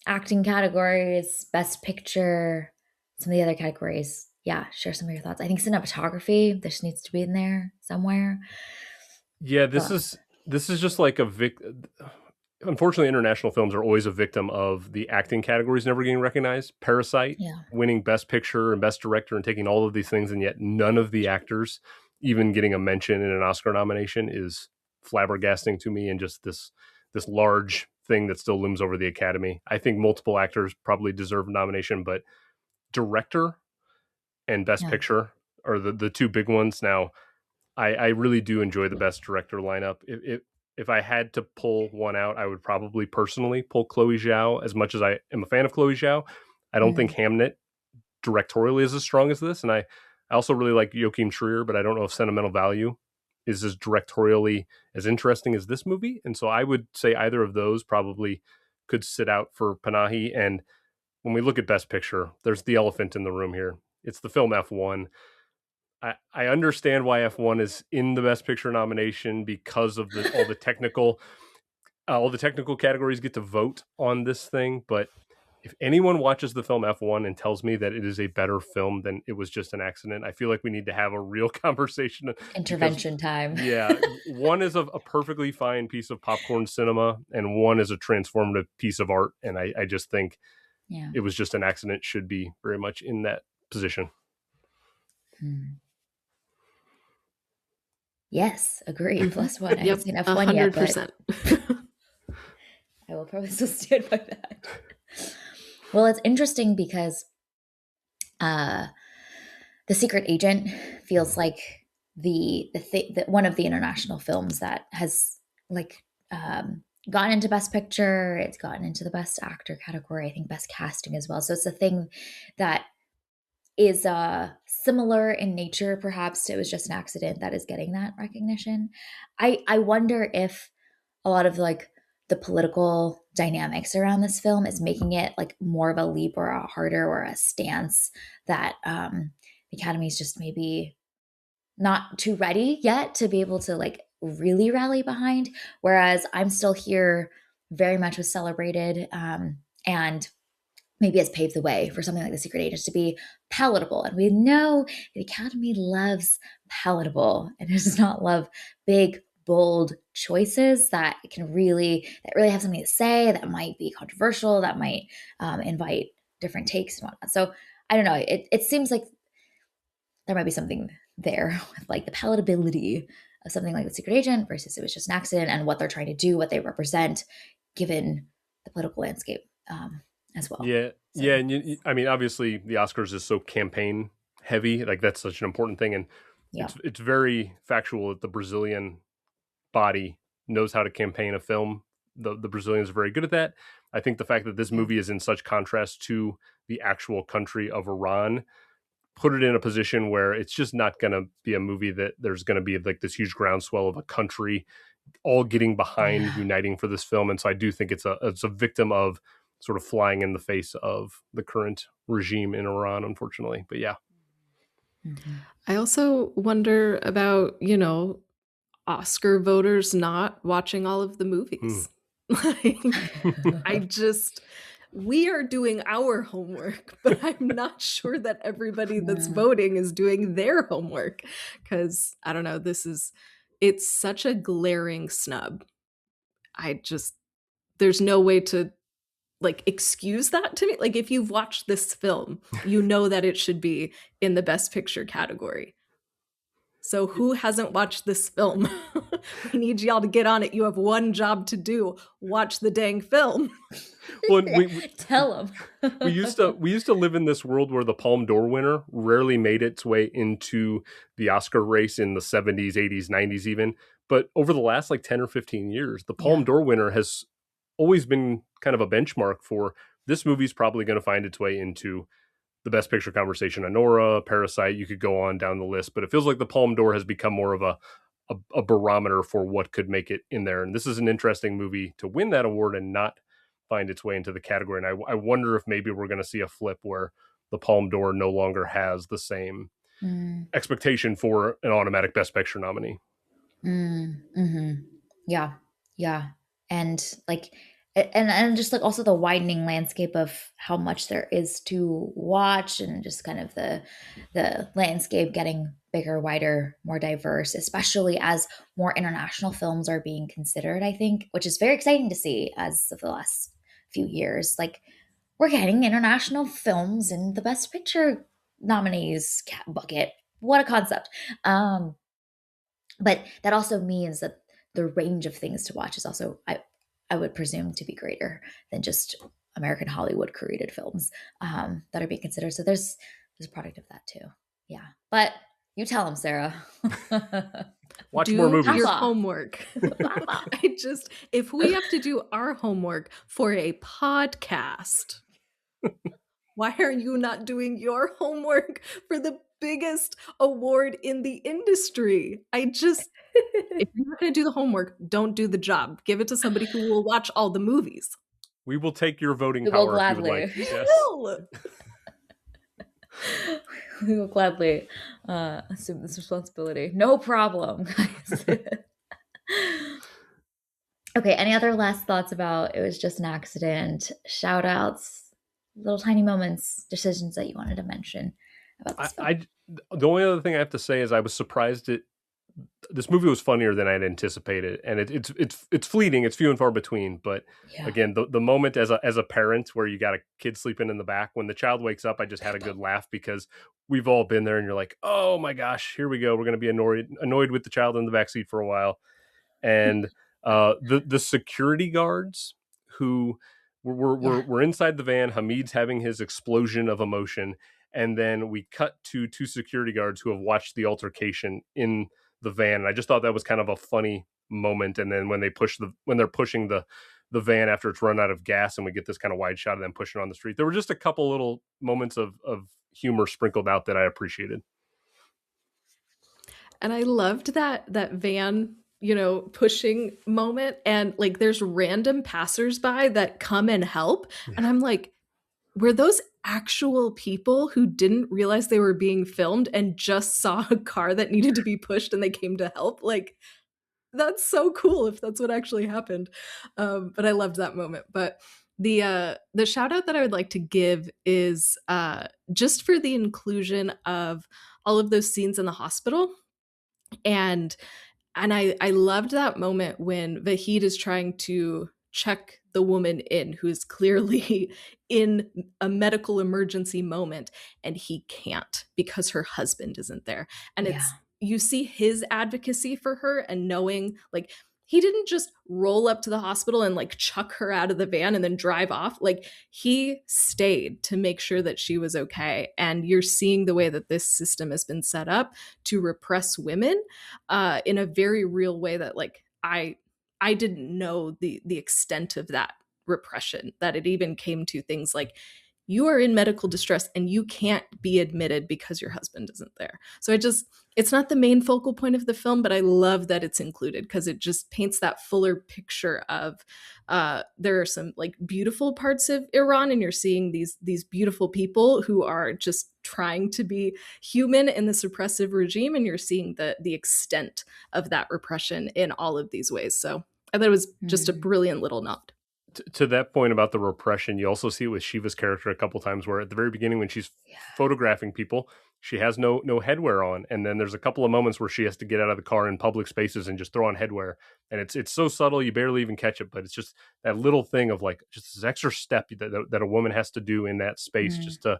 acting categories, Best Picture, some of the other categories. Yeah, share some of your thoughts. I think cinematography, this needs to be in there somewhere. Yeah, But this is just like unfortunately, international films are always a victim of the acting categories never getting recognized. Parasite yeah, winning Best Picture and Best Director and taking all of these things, and yet none of the actors even getting a mention in an Oscar nomination is flabbergasting to me. And just this large thing that still looms over the Academy. I think multiple actors probably deserve a nomination, but director and Best yeah, Picture are the two big ones. Now, I really do enjoy the Best Director lineup. If I had to pull one out, I would probably personally pull Chloe Zhao. As much as I am a fan of Chloe Zhao, I don't think mm, Hamnet directorially is as strong as this. And I also really like Joachim Trier, but I don't know if Sentimental Value is as directorially as interesting as this movie. And so I would say either of those probably could sit out for Panahi. And when we look at Best Picture, there's the elephant in the room here. It's the film F1. I understand why F1 is in the Best Picture nomination because of all the technical categories get to vote on this thing. But if anyone watches the film F1 and tells me that it is a better film than it was just an accident, I feel like we need to have a real conversation because, intervention time. yeah, one is a perfectly fine piece of popcorn cinema and one is a transformative piece of art. And I just think Yeah. it was just an accident, should be very much in that position. Hmm. Yes, agree. Mhm. Plus one. I haven't Yep, seen F1 yet, but 100%. I will probably still stand by that. Well, it's interesting because uh The Secret Agent feels like one of the international films that has like gotten into Best Picture. It's gotten into the Best Actor category. I think Best Casting as well. So it's a thing that is similar in nature. Perhaps it was just an accident that is getting that recognition. I wonder if a lot of like the political dynamics around this film is making it like more of a leap or a harder or a stance that the Academy is just maybe not too ready yet to be able to like really rally behind. Whereas I'm still here very much was celebrated, and maybe has paved the way for something like The Secret Agents to be palatable. And we know the Academy loves palatable and does not love big, bold choices that really have something to say, that might be controversial, that might invite different takes and whatnot. So I don't know. It seems like there might be something there with like the palatability of something like The Secret Agent versus It Was Just an Accident, and what they're trying to do, what they represent, given the political landscape as well. Yeah, So yeah, and I mean, obviously, the Oscars is so campaign heavy. Like that's such an important thing, and yeah. it's very factual that the Brazilian body knows how to campaign a film. The Brazilians are very good at that. I think the fact that this Yeah. movie is in such contrast to the actual country of Iran put it in a position where it's just not going to be a movie that there's going to be like this huge groundswell of a country all getting behind, Yeah. uniting for this film. And so I do think it's a victim of sort of flying in the face of the current regime in Iran, unfortunately. But yeah. Mhm. I also wonder about, Oscar voters not watching all of the Hmm. movies. Like, I just we are doing our homework, but I'm not sure that everybody that's Yeah. voting is doing their homework. Because I don't know, it's such a glaring snub. I just there's no way to, like, excuse that to me. Like, if you've watched this film, you know that it should be in the Best Picture category. So who hasn't watched this film? We need y'all to get on it. You have one job to do. Watch the dang film. Well, we Tell we them. used to live in this world where the Palme d'Or winner rarely made its way into the Oscar race in the 70s, 80s, 90s even. But over the last like 10 or 15 years, the Palme Yeah. d'Or winner has always been kind of a benchmark for this movie's probably going to find its way into the Best Picture conversation. Anora, Parasite, you could go on down the list, but it feels like the Palme d'Or has become more of a barometer for what could make it in there. And this is an interesting movie to win that award and not find its way into the category. And I wonder if maybe we're going to see a flip where the Palme d'Or no longer has the same Mm, expectation for an automatic Best Picture nominee. mhm. Yeah. Yeah. And like and just like also the widening landscape of how much there is to watch, and just kind of the landscape getting bigger, wider, more diverse, especially as more international films are being considered, I think, which is very exciting to see as of the last few years. Like we're getting international films in the Best Picture nominees bucket. What a concept. But that also means that the range of things to watch is also, I would presume, to be greater than just American Hollywood created films that are being considered. So there's a product of that too. Yeah, but you tell them, Sarah. Watch more Do movies. your Papa, homework. Papa. If we have to do our homework for a podcast, why are you not doing your homework for the biggest award in the industry? If you're not going to do the homework, don't do the job. Give it to somebody who will watch all the movies. We will take your voting We will power if you would like. gladly. Yes. Will. We will gladly assume this responsibility. No problem, guys. Okay, any other last thoughts about It Was Just an Accident? Shout outs, little tiny moments, decisions that you wanted to mention about this film? I the only other thing I have to say is I was surprised this movie was funnier than I'd anticipated, and it's fleeting, it's few and far between. But Yeah. again, the moment as a parent where you got a kid sleeping in the back, when the child wakes up, I just had a good laugh because we've all been there, and you're like, oh my gosh, here we go, we're going to be annoyed with the child in the backseat for a while, and the security guards who Yeah. were inside the van. Hamid's having his explosion of emotion, and then we cut to two security guards who have watched the altercation in the van. And I just thought that was kind of a funny moment. And then when they're pushing the van after it's run out of gas, and we get this kind of wide shot of them pushing on the street, there were just a couple little moments of humor sprinkled out that I appreciated. And I loved that van, pushing moment, and like there's random passersby that come and help. And I'm like, were those actual people who didn't realize they were being filmed and just saw a car that needed to be pushed and they came to help? Like, that's so cool if that's what actually happened. But I loved that moment. But The shout out that I would like to give is just for the inclusion of all of those scenes in the hospital. And I loved that moment when Vahid is trying to check the woman in who is clearly in a medical emergency moment, and he can't because her husband isn't there. And it's, Yeah. you see his advocacy for her and knowing, like, he didn't just roll up to the hospital and like chuck her out of the van and then drive off. Like, he stayed to make sure that she was okay. And you're seeing the way that this system has been set up to repress women in a very real way that, like, I didn't know the extent of that repression, that it even came to things like, you are in medical distress and you can't be admitted because your husband isn't there. So it's not the main focal point of the film, but I love that it's included because it just paints that fuller picture of there are some like beautiful parts of Iran, and you're seeing these beautiful people who are just trying to be human in this oppressive regime, and you're seeing the extent of that repression in all of these ways. So I thought it was just a Mm. brilliant little nod. To that point about the repression, you also see it with Shiva's character a couple times, where at the very beginning when she's Yeah. photographing people, she has no headwear on, and then there's a couple of moments where she has to get out of the car in public spaces and just throw on headwear, and it's so subtle you barely even catch it, but it's just that little thing of like just this extra step that a woman has to do in that space Mm.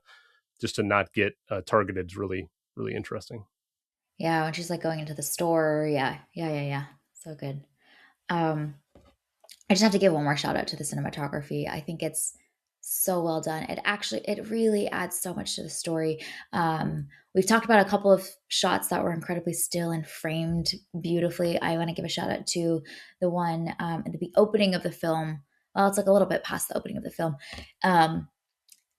just to not get targeted is really interesting. Yeah, when she's like going into the store. Yeah. Yeah, yeah, yeah. So good. Um, I just have to give one more shout out to the cinematography. I think it's so well done. It really adds so much to the story. We've talked about a couple of shots that were incredibly still and framed beautifully. I want to give a shout out to the one at the opening of the film. Well, it's like a little bit past the opening of the film, um,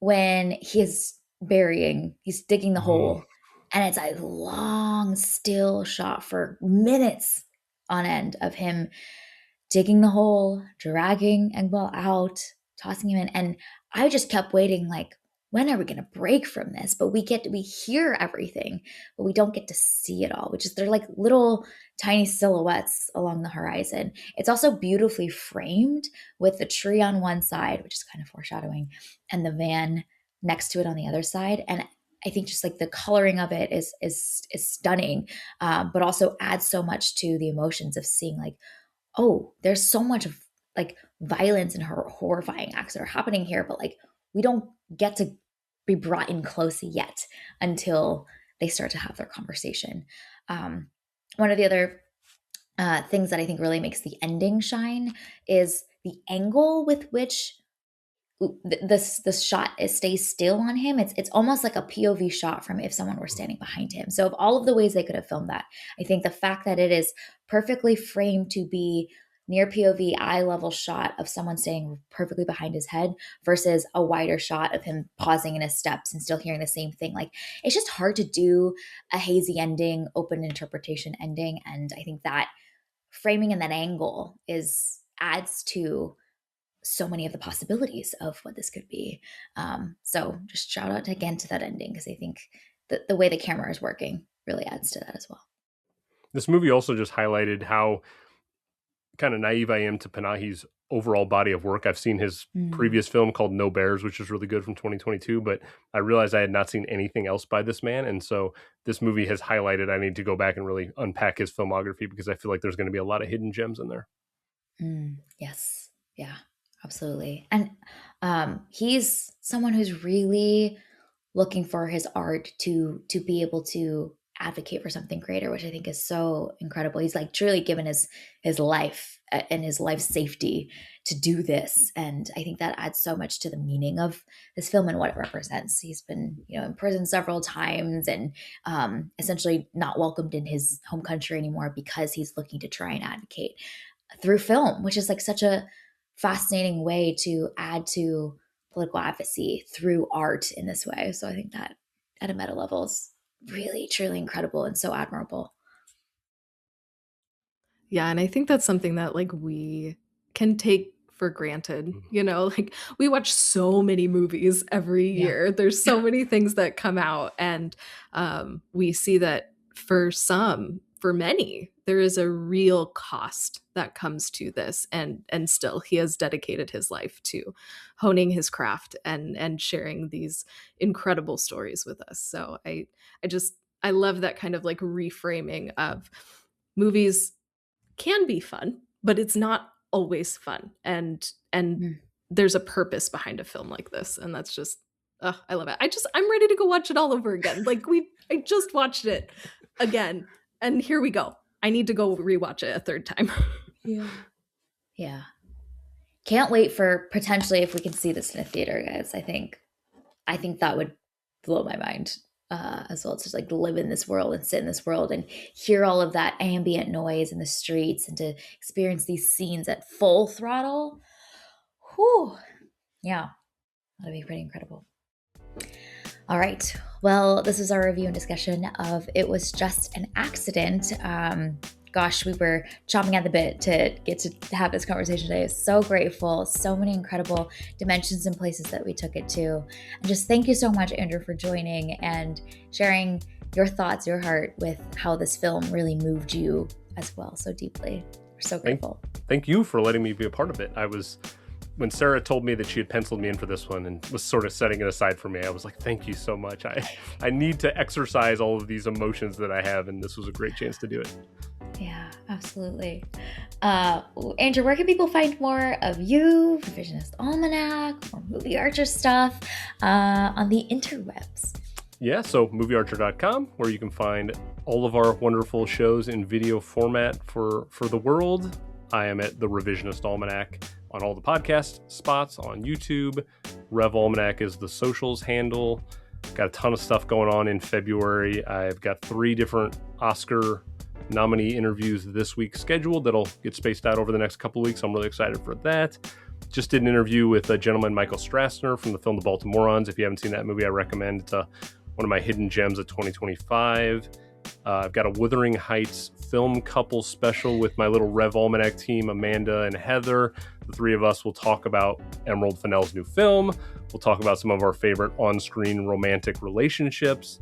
when he's digging the Mm. hole, and it's a long still shot for minutes on end of him digging the hole, dragging Engbal out, tossing him in. And I just kept waiting, like, when are we going to break from this? But we hear everything, but we don't get to see it all, which is they're like little tiny silhouettes along the horizon. It's also beautifully framed with the tree on one side, which is kind of foreshadowing, and the van next to it on the other side. And I think just like the coloring of it is stunning, but also adds so much to the emotions of seeing like, oh, there's so much of like violence and horrifying acts that are happening here, but like we don't get to be brought in close yet until they start to have their conversation. Um, One of the other things that I think really makes the ending shine is the angle with which this shot stays still on him. It's almost like a POV shot from if someone were standing behind him. So of all of the ways they could have filmed that, I think the fact that it is perfectly framed to be near POV eye level shot of someone standing perfectly behind his head versus a wider shot of him pausing in his steps and still hearing the same thing. Like, it's just hard to do a hazy ending, open interpretation ending, and I think that framing and that angle is adds to so many of the possibilities of what this could be. So just shout out again to that ending, because I think that the way the camera is working really adds to that as well. This movie also just highlighted how kind of naive I am to Panahi's overall body of work. I've seen his Mm, previous film called No Bears, which is really good from 2022, but I realized I had not seen anything else by this man. And so this movie has highlighted I need to go back and really unpack his filmography because I feel like there's going to be a lot of hidden gems in there. yes. Yeah, absolutely. And he's someone who's really looking for his art to be able to advocate for something greater, which I think is so incredible. He's like truly given his life and his life safety to do this, and I think that adds so much to the meaning of this film and what it represents. He's been, in prison several times, and essentially not welcomed in his home country anymore because he's looking to try and advocate through film, which is like such a fascinating way to add to political advocacy through art in this way. So I think that at a meta level is really, truly incredible and so admirable. Yeah, and I think that's something that, like, we can take for granted, like, we watch so many movies every Yeah. year. There's so many things that come out, and, we see that for some for many, there is a real cost that comes to this, and still he has dedicated his life to honing his craft and sharing these incredible stories with us. So I love that kind of like reframing of movies can be fun, but it's not always fun. And there's a purpose behind a film like this, and that's just I love it. I'm ready to go watch it all over again. Like I just watched it again, and here we go. I need to go rewatch it a third time. Yeah. Can't wait for potentially if we can see this in a theater, guys. I think that would blow my mind as well, to just like live in this world and sit in this world and hear all of that ambient noise in the streets and to experience these scenes at full throttle. Whew. Yeah, that'd be pretty incredible. All right. Well, this is our review and discussion of It Was Just an Accident. Gosh, we were chomping at the bit to get to have this conversation today. So grateful. So many incredible dimensions and places that we took it to. And just thank you so much, Andrew, for joining and sharing your thoughts, your heart with how this film really moved you as well so deeply. We're so grateful. Thank you for letting me be a part of it. When Sarah told me that she had penciled me in for this one and was sort of setting it aside for me, I was like, thank you so much. I need to exercise all of these emotions that I have, and this was a great chance to do it. Yeah, absolutely. Andrew, where can people find more of you, Revisionist Almanac, or Movie Archer stuff on the interwebs? Yeah, so moviearcher.com, where you can find all of our wonderful shows in video format for the world. I am at the Revisionist Almanac on all the podcast spots on YouTube. Rev Almanac is the socials handle. Got a ton of stuff going on in February. I've got 3 different Oscar nominee interviews this week scheduled that'll get spaced out over the next couple of weeks. I'm really excited for that. Just did an interview with a gentleman, Michael Strassner, from the film The Baltimoreans. If you haven't seen that movie, I recommend. It's one of my hidden gems of 2025. I've got a Wuthering Heights film couple special with my little Rev Almanac team, Amanda and Heather. The 3 of us will talk about Emerald Fennell's new film. We'll talk about some of our favorite on-screen romantic relationships.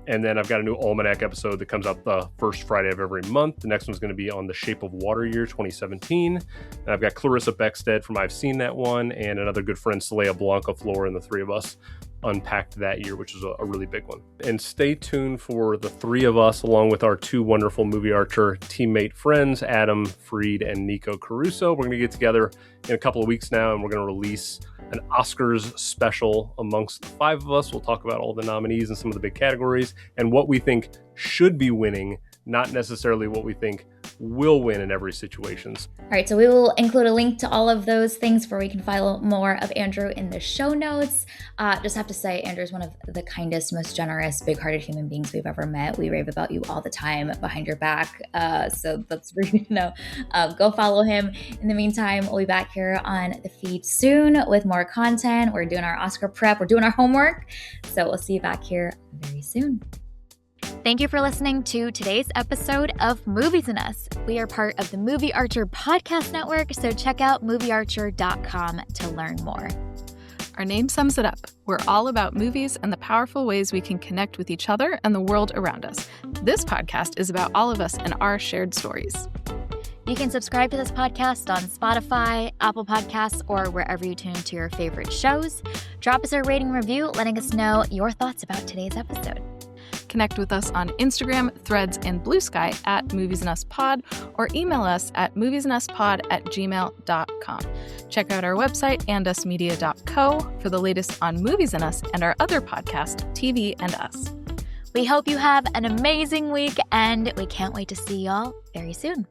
And then I've got a new Almanac episode that comes out the first Friday of every month. The next one's going to be on The Shape of Water year 2017. And I've got Clarissa Beckstead from I've Seen That One, and another good friend, Saleha Blanca-Flor, and the 3 of us unpacked that year, which is a really big one. And stay tuned for the 3 of us, along with our 2 wonderful Movie Archer teammate friends, Adam Freed and Nico Caruso. We're going to get together in a couple of weeks now, and we're going to release an Oscars special amongst the 5 of us. We'll talk about all the nominees and some of the big categories and what we think should be winning, not necessarily what we think will win in every situation. All right, so we will include a link to all of those things where we can follow more of Andrew in the show notes. Just have to say, Andrew is one of the kindest, most generous, big-hearted human beings we've ever met. We rave about you all the time behind your back, so that's for you to know. Go follow him. In the meantime, we'll be back here on the feed soon with more content. We're doing our Oscar prep. We're doing our homework. So we'll see you back here very soon. Thank you for listening to today's episode of Movies and Us. We are part of the Movie Archer podcast network, so check out moviearcher.com to learn more. Our name sums it up. We're all about movies and the powerful ways we can connect with each other and the world around us. This podcast is about all of us and our shared stories. You can subscribe to this podcast on Spotify, Apple Podcasts, or wherever you tune into your favorite shows. Drop us a rating review letting us know your thoughts about today's episode. Connect with us on Instagram, Threads, and Blue Sky at Movies and Us Pod, or email us at moviesanduspod@gmail.com. Check out our website, andusmedia.co, for the latest on Movies and Us and our other podcast, TV and Us. We hope you have an amazing week, and we can't wait to see y'all very soon.